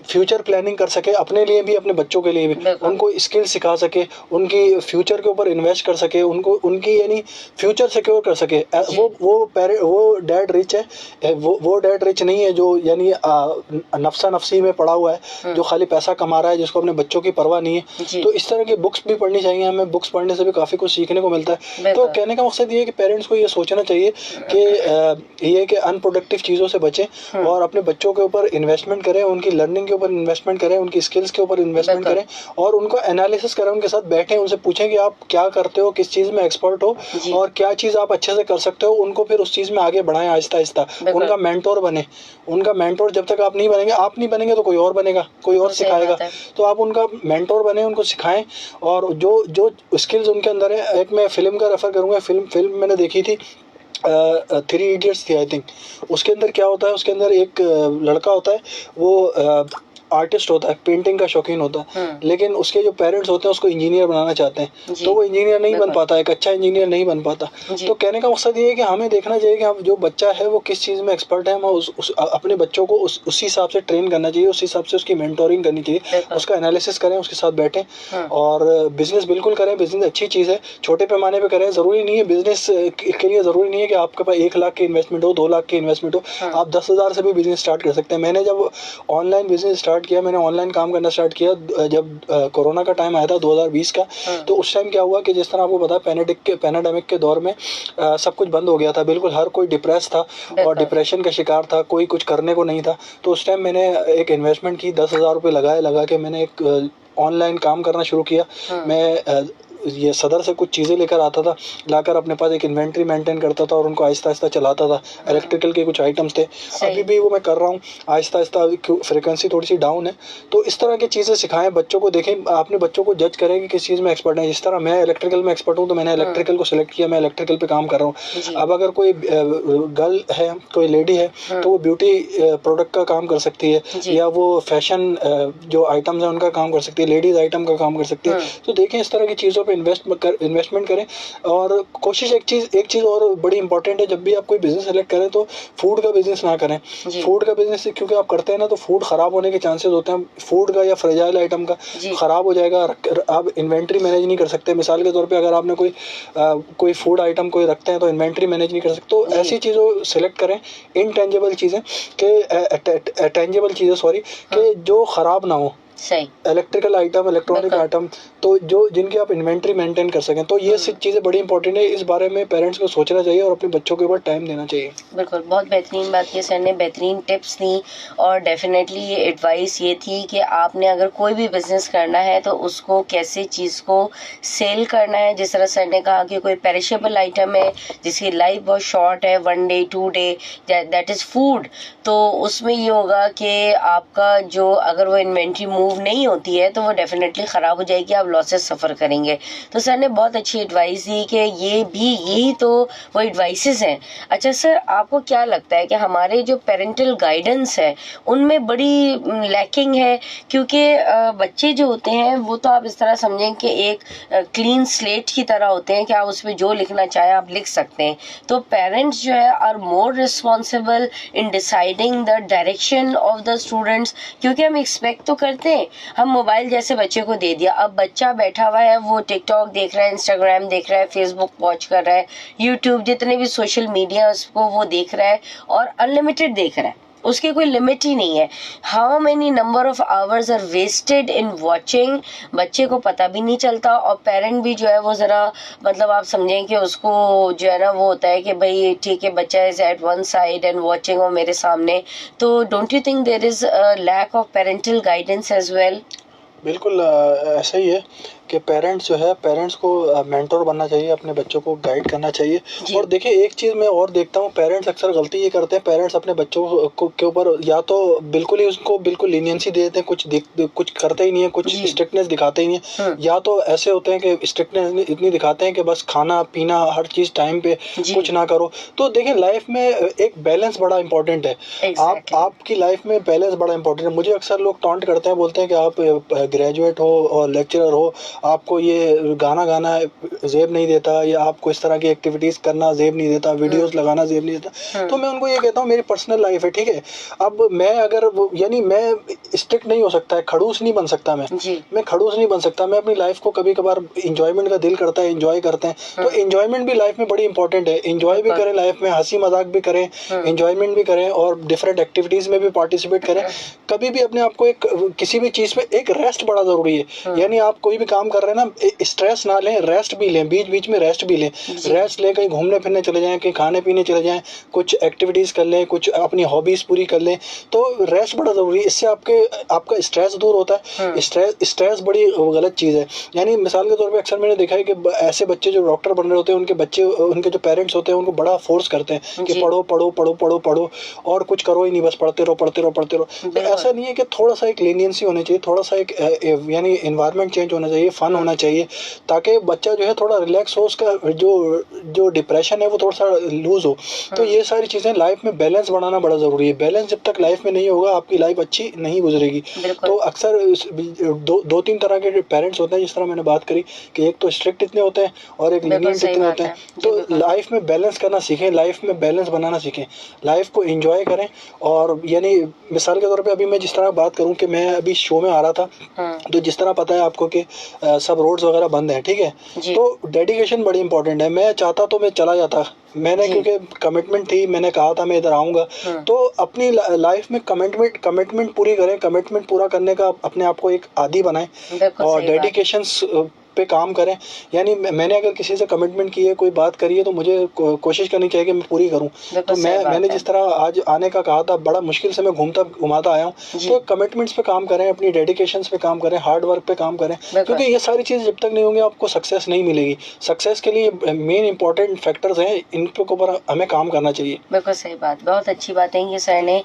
फ्यूचर प्लानिंग कर सके, अपने लिए भी, अपने बच्चों के लिए भी, उनको स्किल सिखा सके, उनकी फ्यूचर के ऊपर इन्वेस्ट कर सके, उनकी यानी फ्यूचर सिक्योर कर सके। वो डैड रिच है, वो डैड रिच नहीं है जो यानी नफ्सा नफ्सी में पड़ा हुआ है, जो खाली पैसा कमा रहा है, जिसको अपने बच्चों की परवाह नहीं है। तो इस तरह की बुक्स भी पढ़नी चाहिए हमें। बुक्स पढ़ने से भी काफ़ी कुछ सीखने को मिलता है। तो कहने का मकसद ये है कि पेरेंट्स को ये सोचना चाहिए कि अनप्रोडक्टिव चीज़ों से बचें और अपने बच्चों के ऊपर इन्वेस्टमेंट करें, उनकी लर्निंग के ऊपर इन्वेस्टमेंट करें, उनकी स्किल्स के ऊपर इन्वेस्टमेंट करें, और उनको एनालिसिस करें, उनके साथ बैठें, उनसे पूछें कि आप क्या करते हो, किस चीज़ में एक्सपर्ट हो और क्या चीज़ आप अच्छे से कर सकते हो। उनको फिर उस चीज़ में आगे बढ़ाएं आहिस्ता आहिस्ता, उनका मेंटोर बने। उनका मेंटोर जब तक आप नहीं बनेंगे तो कोई और बनेगा, कोई और सिखाएगा। तो आप उनका मेंटोर बने, उनको सिखाएं, और जो स्किल्स उनके अंदर है। एक मैं फिल्म का रेफर करूँगा, फिल्म मैंने देखी थी, 3 इडियट्स थी आई थिंक। उसके अंदर क्या होता है, उसके अंदर एक लड़का होता है, वो आर्टिस्ट होता है, पेंटिंग का शौकीन होता है, लेकिन उसके जो पेरेंट्स होते हैं उसको इंजीनियर बनाना चाहते हैं, तो वो इंजीनियर नहीं बन पाता, एक अच्छा इंजीनियर नहीं बन पाता। तो कहने का मकसद ये है कि हमें देखना चाहिए कि हम जो बच्चा है वो किस चीज़ में एक्सपर्ट है, हम अपने बच्चों को उसी हिसाब से ट्रेन करना चाहिए, उसी हिसाब से उसकी मेंटोरिंग करनी चाहिए, उसका एनालिसिस करें, उसके साथ बैठें और बिजनेस बिल्कुल करें। बिजनेस अच्छी चीज़ है, छोटे पैमाने पर करें। ज़रूरी नहीं है बिजनेस के लिए, ज़रूरी नहीं है कि आपके पास 1 लाख की इन्वेस्टमेंट हो, 2 लाख की इन्वेस्टमेंट हो, आप 10,000 से भी बिजनेस स्टार्ट कर सकते हैं। मैंने जब ऑनलाइन बिजनेस स्टार्ट किया, मैंने ऑनलाइन काम करना स्टार्ट किया जब कोरोना का टाइम आया था 2020 का। तो उस टाइम क्या हुआ कि जिस तरह आपको पता है पैनाडेमिक के दौर में सब कुछ बंद हो गया था, बिल्कुल हर कोई डिप्रेस था और डिप्रेशन का शिकार था, कोई कुछ करने को नहीं था। तो उस टाइम मैंने एक इन्वेस्टमेंट की, 10,000 रुपये लगा के मैंने एक ऑनलाइन काम करना शुरू किया। मैं ये सदर से कुछ चीज़ें लेकर आता था, लाकर अपने पास एक इन्वेंट्री मेंटेन करता था और उनको आहिस्ता आहिस्ता चलाता था। इलेक्ट्रिकल के कुछ आइटम्स थे, अभी भी वो मैं कर रहा हूँ आहिस्ता आहिस्ता, फ्रिक्वेंसी थोड़ी सी डाउन है। तो इस तरह की चीज़ें सिखाएं बच्चों को। देखें, अपने बच्चों को जज करें कि किस चीज़ में एक्सपर्ट है। जिस तरह मैं इलेक्ट्रिकल में एक्सपर्ट हूँ तो मैंने इलेक्ट्रिकल को सिलेक्ट किया, मैं इलेक्ट्रिकल पे काम कर रहा हूँ। अब अगर कोई गर्ल है, कोई लेडी है, तो वो ब्यूटी प्रोडक्ट का काम कर सकती है, या वो फैशन जो आइटम्स हैं उनका काम कर सकती है, लेडीज आइटम का काम कर सकती है। तो देखें, इस तरह की चीज़ों पे इन्वेस्टमेंट करें। और कोशिश, एक चीज़ और बड़ी इंपॉर्टेंट है, जब भी आप कोई बिजनेस सेलेक्ट करें तो फूड का बिजनेस ना करें। फूड का बिजनेस क्योंकि आप करते हैं ना, तो फूड खराब होने के चांसेस होते हैं। फूड का या फ्रेजाइल आइटम का खराब हो जाएगा, आप इन्वेंट्री मैनेज नहीं कर सकते। मिसाल के तौर पे अगर आपने कोई फूड आइटम कोई रखते हैं तो इन्वेंट्री मैनेज नहीं कर सकते। तो ऐसी चीज़ों सेलेक्ट करें, इनटेंजिबल चीज़ें के टेंजिबल चीज़ें कि जो ख़राब ना हो। सही। इलेक्ट्रिकल आइटम, इलेक्ट्रॉनिक आइटम, तो जो जिनकी आप इन्वेंट्री मेंटेन कर सकें। तो ये सब चीज़ें बड़ी इंपॉर्टेंट है। इस बारे में पेरेंट्स को सोचना चाहिए और अपने बच्चों के ऊपर टाइम देना चाहिए। बिल्कुल, बहुत बेहतरीन बात की सर ने, बेहतरीन टिप्स दी। और डेफिनेटली ये एडवाइस ये थी कि आपने अगर कोई भी बिजनेस करना है तो उसको कैसे चीज़ को सेल करना है। जिस तरह सर ने कहा कि कोई पेरिशेबल आइटम है जिसकी लाइफ बहुत शॉर्ट है, 1 day 2 day, that is food, तो उसमें ये होगा कि आपका जो अगर वो इन्वेंट्री मूव नहीं होती है तो वो डेफिनेटली ख़राब हो जाएगी, आप लॉसेस सफ़र करेंगे। तो सर ने बहुत अच्छी एडवाइस दी कि यही तो वो एडवाइसेस हैं। अच्छा सर, आपको क्या लगता है कि हमारे जो पेरेंटल गाइडेंस है उनमें बड़ी लैकिंग है? क्योंकि बच्चे जो होते हैं वो तो आप इस तरह समझें कि एक क्लीन स्लेट की तरह होते हैं कि आप उसमें जो लिखना चाहें आप लिख सकते हैं। तो पेरेंट्स जो है are more responsible in deciding the direction of the students, क्योंकि हम एक्सपेक्ट तो करते हैं, हम मोबाइल जैसे बच्चे को दे दिया, अब बच्चा बैठा हुआ है, वो टिकटॉक देख रहा है, इंस्टाग्राम देख रहा है, फेसबुक वॉच कर रहा है, यूट्यूब, जितने भी सोशल मीडिया उसको वो देख रहा है और अनलिमिटेड देख रहा है, उसकी कोई लिमिट ही नहीं है। How many number of hours are wasted in watching, बच्चे को पता भी नहीं चलता। और पेरेंट भी जो है वो ज़रा मतलब आप समझें कि उसको जो है ना वो होता है कि भाई ठीक है, बच्चा is at one side and watching और मेरे सामने। तो don't you think there is lack of parental guidance as well? बिल्कुल ऐसा ही है कि पेरेंट्स जो है, पेरेंट्स को मेंटोर बनना चाहिए, अपने बच्चों को गाइड करना चाहिए। और देखिए, एक चीज़ मैं और देखता हूँ, पेरेंट्स अक्सर गलती ये करते हैं, पेरेंट्स अपने बच्चों के ऊपर या तो बिल्कुल ही उसको बिल्कुल लीनियंसी दे देते हैं, कुछ करते ही नहीं है, कुछ स्ट्रिक्टनेस दिखाते ही नहीं है, या तो ऐसे होते हैं कि स्ट्रिक्टनेस इतनी दिखाते हैं कि बस खाना पीना हर चीज़ टाइम पे, कुछ ना करो। तो देखिए, लाइफ में एक बैलेंस बड़ा इंपॉर्टेंट है। आपकी लाइफ में बैलेंस बड़ा इंपॉर्टेंट है। मुझे अक्सर लोग टॉन्ट करते हैं, बोलते हैं कि आप ग्रेजुएट हो और लेक्चरर हो, आपको ये गाना गाना जेब नहीं देता, या आपको इस तरह की एक्टिविटीज़ करना जेब नहीं देता, वीडियोस लगाना जेब नहीं देता। तो मैं उनको ये कहता हूँ, मेरी पर्सनल लाइफ है, ठीक है। अब मैं अगर यानी मैं स्ट्रिक्ट नहीं हो सकता है, खड़ूस नहीं बन सकता, मैं खड़ूस नहीं बन सकता। मैं अपनी लाइफ को कभी कभार इंजॉयमेंट का दिल करता है, इंजॉय करते हैं। तो इंजॉयमेंट भी लाइफ में बड़ी इंपॉर्टेंट है। इंजॉय भी करें लाइफ में, हंसी मजाक भी करें, इंजॉयमेंट भी करें और डिफरेंट एक्टिविटीज़ में भी पार्टिसिपेट करें। कभी भी अपने आप को किसी भी चीज़ में एक रेस्ट बड़ा ज़रूरी है। यानी आप कोई भी काम कर रहे हैं ना, स्ट्रेस ना लें, रेस्ट भी लें, बीच बीच में रेस्ट भी लें। रेस्ट लें, कहीं घूमने फिरने चले जाएं, कहीं खाने पीने चले जाएं, कुछ एक्टिविटीज़ कर लें, कुछ अपनी हॉबीज़ पूरी कर लें। तो रेस्ट बड़ा ज़रूरी है। इससे आपका स्ट्रेस दूर होता है। स्ट्रेस बड़ी गलत चीज़ है। यानी मिसाल के तौर पे अक्सर मैंने देखा है कि ऐसे बच्चे जो डॉक्टर बन रहे होते हैं, उनके जो पेरेंट्स होते हैं उनको बड़ा फोर्स करते हैं कि पढ़ो पढ़ो पढ़ो पढ़ो पढ़ो और कुछ करो ही नहीं, बस पढ़ते रहो पढ़ते रहो पढ़ते रहो। तो ऐसा नहीं है कि थोड़ा सा एक लीनियंसी होनी चाहिए, थोड़ा सा एक यानी एनवायरनमेंट चेंज होना चाहिए, फन होना चाहिए, ताकि बच्चा जो है थोड़ा रिलैक्स हो, उसका जो डिप्रेशन है वो थोड़ा सा लूज हो। तो ये सारी चीज़ें लाइफ में बैलेंस बनाना बड़ा ज़रूरी है। बैलेंस जब तक लाइफ में नहीं होगा, आपकी लाइफ अच्छी नहीं गुजरेगी। तो अक्सर दो तीन तरह के पेरेंट्स होते हैं, जिस तरह मैंने बात करी कि एक तो स्ट्रिक्ट इतने होते हैं और एक लीनियंट इतने होते हैं। तो लाइफ में बैलेंस करना सीखें, लाइफ में बैलेंस बनाना सीखें, लाइफ को एंजॉय करें। और यानी मिसाल के तौर पे अभी मैं जिस तरह बात करूं कि मैं अभी शो में आ रहा था, तो जिस तरह पता है आपको कि सब रोड्स वगैरह बंद हैं, ठीक है। तो डेडिकेशन बड़ी इंपॉर्टेंट है। मैं चाहता तो मैं चला जाता, मैंने क्योंकि कमिटमेंट थी, मैंने कहा था मैं इधर आऊँगा। तो अपनी लाइफ में कमिटमेंट पूरी करें, कमिटमेंट पूरा करने का अपने आप को एक आदी बनाएं और डेडिकेशन पे काम करें। यानी मैंने अगर किसी से कमिटमेंट की है, कोई बात करी है, तो मुझे कोशिश करनी चाहिए कि मैं पूरी करूं। तो मैंने जिस तरह आज आने का कहा था, बड़ा मुश्किल से मैं घुमाता आया हूँ। तो कमिटमेंट्स पे काम करें, अपनी डेडिकेशंस पे काम करें, हार्ड वर्क पे काम करें, क्योंकि ये सारी चीज़ जब तक नहीं होंगी आपको सक्सेस नहीं मिलेगी। सक्सेस के लिए मेन इंपॉर्टेंट फैक्टर्स हैं, इन पे ऊपर हमें काम करना चाहिए। बिल्कुल सही बात, बहुत अच्छी बात है कि सर ने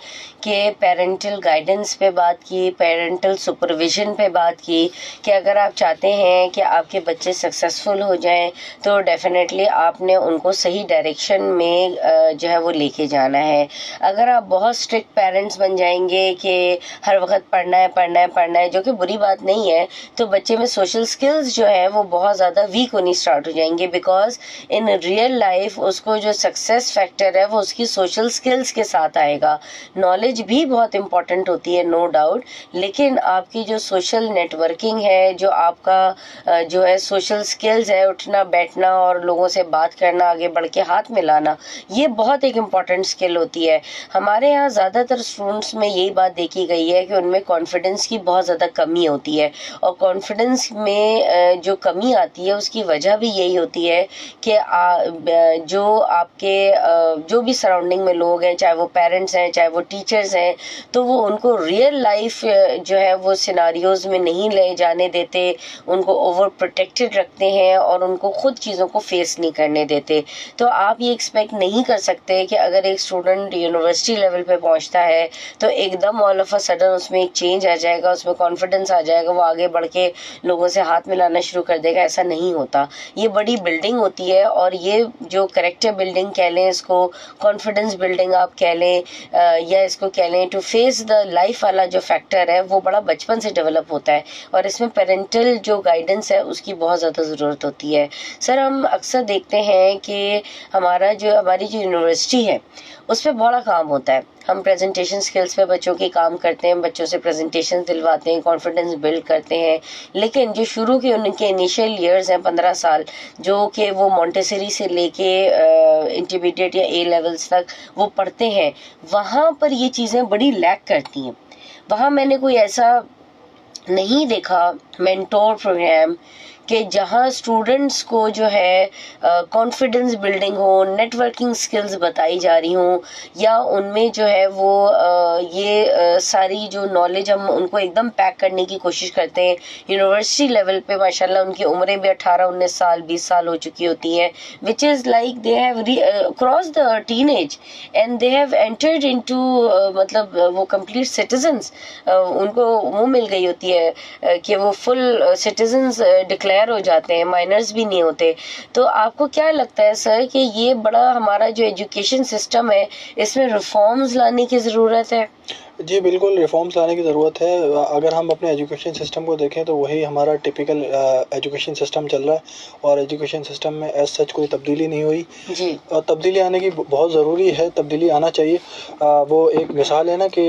कि पेरेंटल गाइडेंस पे बात की, पेरेंटल सुपरविजन पे बात की कि अगर आप चाहते हैं कि आपके बच्चे सक्सेसफुल हो जाएं तो डेफिनेटली आपने उनको सही डायरेक्शन में जो है वो लेके जाना है। अगर आप बहुत स्ट्रिक्ट पेरेंट्स बन जाएंगे कि हर वक्त पढ़ना है पढ़ना है पढ़ना है, जो कि बुरी बात नहीं है, तो बच्चे में सोशल स्किल्स जो है वो बहुत ज़्यादा वीक होनी स्टार्ट हो जाएंगे। बिकॉज इन रियल लाइफ उसको जो सक्सेस फैक्टर है वो उसकी सोशल स्किल्स के साथ आएगा। नॉलेज भी बहुत इंपॉर्टेंट होती है, नो डाउट, लेकिन आपकी जो सोशल नेटवर्किंग है, जो आपका जो है सोशल स्किल्स है, उठना बैठना और लोगों से बात करना, आगे बढ़ के हाथ मिलाना, ये बहुत एक इम्पॉर्टेंट स्किल होती है। हमारे यहाँ ज़्यादातर स्टूडेंट्स में यही बात देखी गई है कि उनमें कॉन्फिडेंस की बहुत ज़्यादा कमी होती है, और कॉन्फिडेंस में जो कमी आती है उसकी वजह भी यही होती है कि जो आपके जो भी सराउंडिंग में लोग हैं, चाहे वो पेरेंट्स हैं चाहे वो टीचर्स हैं, तो वो उनको रियल लाइफ जो है वो सिनारियोज में नहीं ले जाने देते, उनको ओवर प्रोटेक्टेड रखते हैं और उनको खुद चीज़ों को फेस नहीं करने देते। तो आप ये एक्सपेक्ट नहीं कर सकते कि अगर एक स्टूडेंट यूनिवर्सिटी लेवल पे पहुंचता है तो एकदम ऑल ऑफ अ सडन उसमें एक चेंज आ जाएगा, उसमें कॉन्फिडेंस आ जाएगा, वो आगे बढ़ के लोगों से हाथ मिलाना शुरू कर देगा। ऐसा नहीं होता। ये बड़ी बिल्डिंग होती है, और ये जो कैरेक्टर बिल्डिंग कह लें, इसको कॉन्फिडेंस बिल्डिंग आप कह लें, या इसको कह लें टू फेस द लाइफ वाला जो फैक्टर है, वो बड़ा बचपन से डेवलप होता है, और इसमें पेरेंटल जो गाइडेंस है उसकी बहुत ज़्यादा ज़रूरत होती है। सर, हम अक्सर देखते हैं कि हमारी जो यूनिवर्सिटी है उस पर बड़ा काम होता है। हम प्रेजेंटेशन स्किल्स पे बच्चों के काम करते हैं, बच्चों से प्रेजेंटेशन दिलवाते हैं, कॉन्फिडेंस बिल्ड करते हैं, लेकिन जो शुरू के उनके इनिशियल ईयर्स हैं 15 साल, जो कि वो मॉन्टेसरी से लेके इंटरमीडिएट या ए लेवल्स तक वो पढ़ते हैं, वहाँ पर ये चीज़ें बड़ी लैक करती हैं। वहाँ मैंने कोई ऐसा नहीं देखा मेंटोर प्रोग्राम कि जहाँ स्टूडेंट्स को जो है कॉन्फिडेंस बिल्डिंग हो, नेटवर्किंग स्किल्स बताई जा रही हो, या उनमें जो है वो ये सारी जो नॉलेज हम उनको एकदम पैक करने की कोशिश करते हैं। यूनिवर्सिटी लेवल पे माशाल्लाह उनकी उम्रें भी 18-19 साल 20 साल हो चुकी होती हैं, which is like they have cross the teenage and they have entered into मतलब वो कंप्लीट सिटीजन्स, उनको मुँह मिल गई होती है कि वो फुल सिटीजन्स डिक्लेयर हो जाते हैं, माइनर्स भी नहीं होते। तो आपको क्या लगता है सर कि ये बड़ा हमारा जो एजुकेशन सिस्टम है इसमें रिफॉर्म्स लाने की ज़रूरत है? जी बिल्कुल, रिफॉर्म्स लाने की ज़रूरत है। अगर हम अपने एजुकेशन सिस्टम को देखें तो वही हमारा टिपिकल एजुकेशन सिस्टम चल रहा है, और एजुकेशन सिस्टम में एज सच कोई तब्दीली नहीं हुई जी। और तब्दीली आने की बहुत ज़रूरी है, तब्दीली आना चाहिए। वो एक मिसाल है ना कि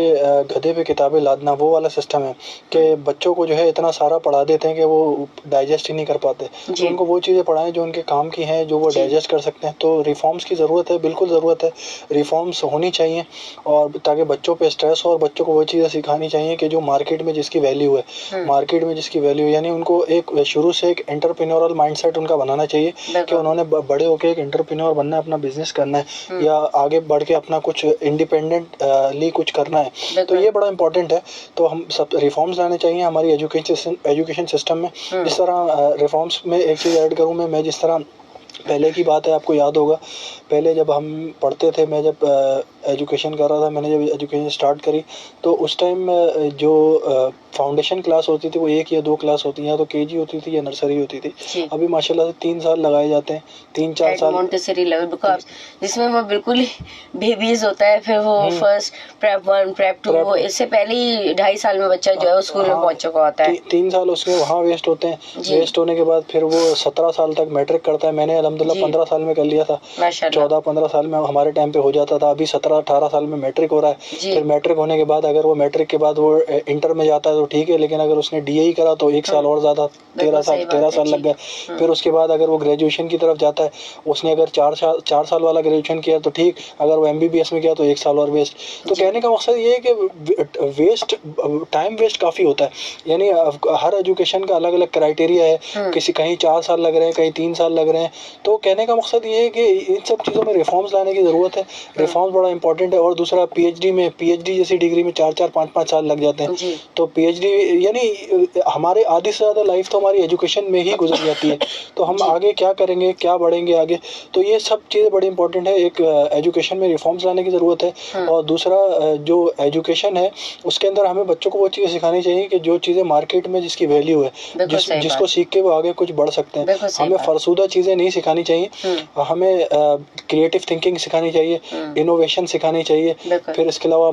गधे पे किताबें लादना, वो वाला सिस्टम है कि बच्चों को जो है इतना सारा पढ़ा देते हैं कि वो डाइजेस्ट ही नहीं कर पाते। तो उनको वो चीज़ें पढ़ाएं जो उनके काम की हैं, जो वो डाइजेस्ट कर सकते हैं। तो रिफॉर्म्स की ज़रूरत है, बिल्कुल ज़रूरत है, रिफॉर्म्स होनी चाहिए, और ताकि बच्चों पे स्ट्रेस हो, और बच्चों को वो चीज़ें सिखानी चाहिए कि जो मार्केट में जिसकी वैल्यू है, मार्केट में जिसकी वैल्यू, यानी उनको एक शुरू से एक एंटरप्रेन्योरल माइंडसेट उनका बनाना चाहिए कि उन्होंने बड़े होकर एक एंटरप्रेन्योर बनना है, अपना बिजनेस करना है, या आगे बढ़ के अपना कुछ इंडिपेंडेंटली कुछ करना है। तो ये बड़ा इंपॉर्टेंट है। तो हम सब रिफॉर्म्स लाने चाहिए हमारी एजुकेशन सिस्टम में। जिस तरह रिफॉर्म्स में एक चीज़ ऐड करूँ मैं, जिस तरह पहले की बात है, आपको याद होगा पहले जब हम पढ़ते थे, मैं जब एजुकेशन कर रहा था, मैंने जब एजुकेशन स्टार्ट करी तो उस टाइम जो फाउंडेशन क्लास होती थी वो 1 या 2 क्लास होती हैं, या तो केजी होती थी या नर्सरी होती थी। अभी माशाल्लाह से 3 साल लगाए जाते हैं, 3-4 साल मॉन्टेसरी लेवल, बिकॉज जिसमें वो बिल्कुल ही बेबीज होता है, फिर वो फर्स्ट प्रेप 1 प्रेप 2, वो इससे पहले ही 2.5 साल में बच्चा जो है स्कूल में पहुंच चुका होता है। 3 साल उसमें वहाँ वेस्ट होते हैं। वेस्ट होने के बाद फिर वो 17 साल तक मैट्रिक करता है। मैंने अल्हम्दुलिल्लाह 15 साल में कर लिया था, 14-15 साल में हमारे टाइम पे हो जाता था। अभी 17 17-18 साल में मैट्रिक हो रहा है, जी। फिर मैट्रिक होने के बाद अगर वो मैट्रिक के बाद वो इंटर में जाता है तो ठीक है, लेकिन अगर उसने DAE करा तो 1 साल और ज़्यादा 13 साल लग गए। फिर उसके बाद अगर वो ग्रेजुएशन की तरफ जाता है, उसने अगर 4 साल वाला ग्रेजुएशन किया तो ठीक, अगर वो MBBS में किया तो 1 साल और वेस्ट। तो कहने का मकसद ये है कि वेस्ट टाइम वेस्ट काफ़ी होता है, यानी हर एजुकेशन का अलग अलग क्राइटेरिया है, किसी कहीं 4 साल लग रहे हैं, कहीं 3 साल लग रहे हैं। तो कहने का मकसद ये है कि इन सब चीज़ों में रिफॉर्म्स लाने की ज़रूरत है, रिफॉर्म्स बड़ा इंपॉर्टेंट है। और दूसरा PhD जैसी डिग्री में 4-4 5-5 साल लग जाते हैं, तो PhD यानी हमारे आधी से ज़्यादा लाइफ तो हमारी एजुकेशन में ही गुजर जाती है, तो हम आगे क्या करेंगे, क्या बढ़ेंगे आगे, तो ये सब चीज़ें बड़ी इंपॉर्टेंट है। एक एजुकेशन में रिफॉर्म्स लाने की ज़रूरत है। और दूसरा जो एजुकेशन है उसके अंदर हमें बच्चों को वो चीज़ें सिखानी चाहिए कि जो चीज़ें मार्केट में जिसकी वैल्यू है, जिसको सीख के वो आगे कुछ बढ़ सकते हैं। हमें फरसूदा चीज़ें नहीं सिखानी चाहिए, हमें क्रिएटिव थिंकिंग सिखानी चाहिए, इनोवेशन सिखानी चाहिए। फिर इसके अलावा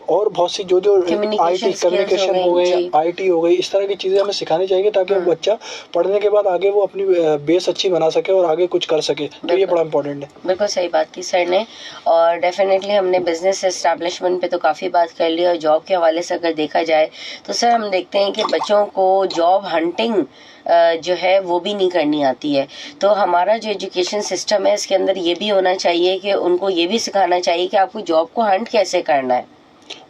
और बहुत सी जो IT कम्युनिकेशन हो गई, IT हो गई, इस तरह की चीज़ें हमें सिखानी चाहिए ताकि वो बच्चा पढ़ने के बाद आगे वो अपनी बेस अच्छी बना सके और आगे कुछ कर सके। तो ये बड़ा इंपॉर्टेंट है। बिल्कुल सही बात की सर ने। और डेफिनेटली हमने बिजनेस एस्टैब्लिशमेंट पे तो काफ़ी बात कर ली, और जॉब के हवाले से अगर देखा जाए तो सर हम देखते हैं कि बच्चों को जॉब हंटिंग जो है वो भी नहीं करनी आती है। तो हमारा जो एजुकेशन सिस्टम है इसके अंदर ये भी होना चाहिए कि उनको ये भी सिखाना चाहिए कि आपको जॉब को हंट कैसे करना है।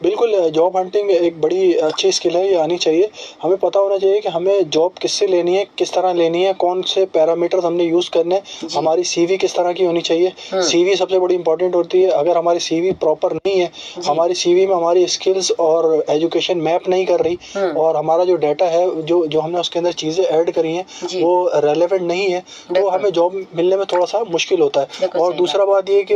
बिल्कुल, जॉब हंटिंग एक बड़ी अच्छी स्किल है, ये आनी चाहिए। हमें पता होना चाहिए कि हमें जॉब किससे लेनी है, किस तरह लेनी है, कौन से पैरामीटर्स हमने यूज़ करने, हमारी CV किस तरह की होनी चाहिए। CV सबसे बड़ी इंपॉर्टेंट होती है। अगर हमारी CV प्रॉपर नहीं है, हमारी CV में हमारी स्किल्स और एजुकेशन मैप नहीं कर रही, और हमारा जो डाटा है, जो हमने उसके अंदर चीज़ें ऐड करी हैं वो रेलेवेंट नहीं है, तो हमें जॉब मिलने में थोड़ा सा मुश्किल होता है। और दूसरा बात ये कि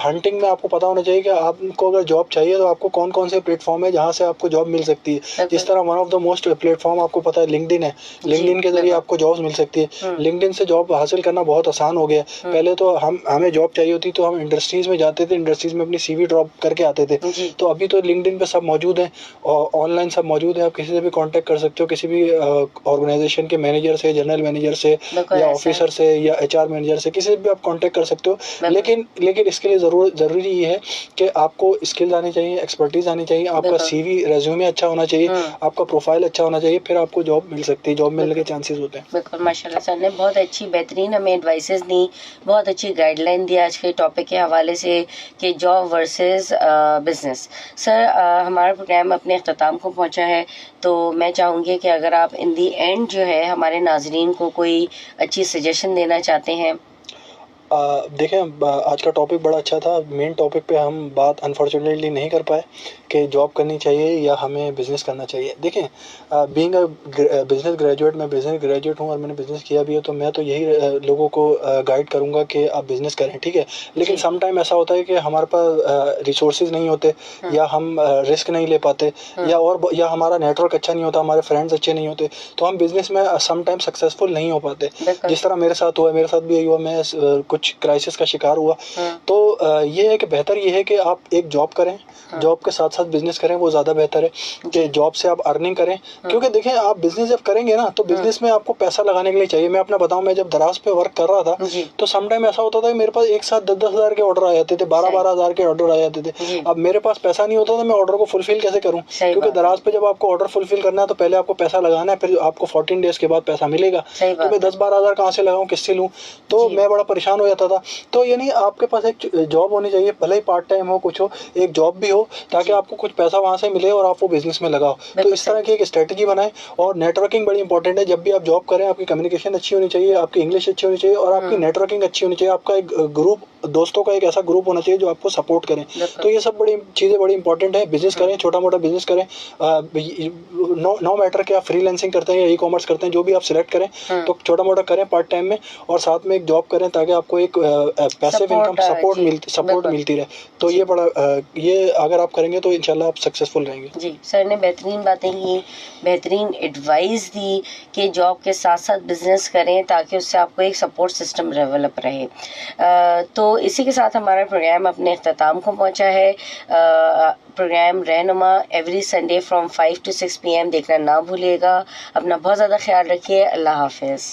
हंटिंग में आपको पता होना चाहिए कि आपको अगर जॉब चाहिए तो आपको कौन कौन से प्लेटफॉर्म है जहां से आपको जॉब मिल सकती है। जिस तरह one of the most platform आपको पता है लिंक्डइन है, लिंक्डइन के जरिए आपको जॉब्स मिल सकती है। लिंक्डइन से जॉब हासिल करना बहुत आसान हो गया। पहले तो हमें जॉब चाहिए होती तो हम इंडस्ट्रीज में जाते थे, इंडस्ट्रीज में अपनी CV ड्रॉप करके आते थे। तो अभी तो लिंक्डइन पे सब मौजूद है और ऑनलाइन सब मौजूद है, आप किसी से भी कॉन्टेक्ट कर सकते हो, किसी भी ऑर्गेनाइजेशन के मैनेजर से, जनरल मैनेजर से या ऑफिसर से या HR मैनेजर से, किसी से भी आप कॉन्टेक्ट कर सकते हो। लेकिन इसके लिए जरूरी ये है कि आपको स्किल्स आनी चाहिए, एक्सपर्टीज आनी चाहिए, आपका CV रेज्यूमे अच्छा होना चाहिए, आपका प्रोफाइल अच्छा होना चाहिए, फिर आपको जॉब मिल सकती है, जॉब मिलने के चांसेस होते हैं। बिल्कुल, माशाल्लाह सर ने बहुत अच्छी बेहतरीन हमें एडवाइसेस दी, बहुत अच्छी गाइडलाइन दी आज के टॉपिक के हवाले से कि जॉब वर्सेस बिजनेस। सर हमारा प्रोग्राम अपने अख्ताम को पहुंचा है, तो मैं चाहूँगी कि अगर आप इन दी एंड जो है हमारे नाजरीन को कोई अच्छी सजेशन देना चाहते हैं। देखें, आज का टॉपिक बड़ा अच्छा था। मेन टॉपिक पे हम बात अनफॉर्चुनेटली नहीं कर पाए कि जॉब करनी चाहिए या हमें बिज़नेस करना चाहिए। देखें, बीइंग अ बिज़नेस ग्रेजुएट, मैं बिज़नेस ग्रेजुएट हूँ और मैंने बिज़नेस किया भी है, तो मैं तो यही लोगों को गाइड करूँगा कि आप बिज़नेस करें, ठीक है। लेकिन सम टाइम ऐसा होता है कि हमारे पास रिसोर्सेज नहीं होते, या हम रिस्क नहीं ले पाते, या हमारा नेटवर्क अच्छा नहीं होता, हमारे फ्रेंड्स अच्छे नहीं होते, तो हम बिज़नेस में सम टाइम सक्सेसफुल नहीं हो पाते। जिस तरह मेरे साथ हुआ, मेरे साथ भी यही हुआ, मैं कुछ क्राइसिस का शिकार हुआ। तो ये है कि बेहतर ये है कि आप एक जॉब करें, जॉब के साथ साथ बिजनेस करें, वो ज़्यादा बेहतर है कि जॉब से आप अर्निंग करें। क्योंकि देखें, आप बिजनेस जब करेंगे ना, तो बिजनेस में आपको पैसा लगाने के लिए चाहिए। मैं अपना बताऊं, मैं जब दराज पे वर्क कर रहा था तो सम टाइम ऐसा होता था कि मेरे पास एक साथ 10-10 हज़ार के ऑर्डर आ जाते थे, 12-12 हज़ार के ऑर्डर आ जाते थे। अब मेरे पास पैसा नहीं होता तो मैं ऑर्डर को फुलफिल कैसे करूँ? क्योंकि दराज पे जब आपको ऑर्डर फुलफिल करना है तो पहले आपको पैसा लगाना है, फिर आपको 14 डेज के बाद पैसा मिलेगा। तो मैं 10-12 हज़ार कहाँ से लगाऊं, किससे लूँ? तो मैं बड़ा परेशान हो जाता था। तो यानी आपके पास एक जॉब होनी चाहिए, भले ही पार्ट टाइम हो, कुछ हो, एक जॉब भी हो, ताकि आपको कुछ पैसा वहाँ से मिले और आप वो बिजनेस में लगाओ। तो इस तरह की एक स्ट्रेटजी बनाएं। और नेटवर्किंग बड़ी इंपॉर्टेंट है। जब भी आप जॉब करें, आपकी कम्युनिकेशन अच्छी होनी चाहिए, आपकी इंग्लिश अच्छी होनी चाहिए और आपकी नेटवर्किंग अच्छी होनी चाहिए। आपका एक ग्रुप, दोस्तों का एक ऐसा ग्रुप होना चाहिए जो आपको सपोर्ट करें। तो ये सब बड़ी चीज़ें बड़ी इंपॉर्टेंट है। बिजनेस करें, छोटा मोटा बिजनेस करें, नो मैटर कि आप फ्रीलांसिंग करते हैं या ई-कॉमर्स करते हैं, जो भी आप सिलेक्ट करें, तो छोटा मोटा करें पार्ट टाइम में, और साथ में एक जॉब करें ताकि आपको एक पैसिव इनकम सपोर्ट मिलती रहे। तो ये बड़ा ये अगर आप करेंगे तो इंशाल्लाह आप सक्सेसफुल रहेंगे। जी, सर ने बेहतरीन बातें की, बेहतरीन एडवाइस दी कि जॉब के साथ साथ बिजनेस करें ताकि उससे आपको एक सपोर्ट सिस्टम डेवलप रहे। तो इसी के साथ हमारा प्रोग्राम अपने अख्ताम को पहुंचा है। प्रोग्राम रहनुमा every Sunday from 5 to 6 PM देखना ना भूलिएगा। अपना बहुत ज़्यादा ख्याल रखिए। अल्लाह हाफिज़।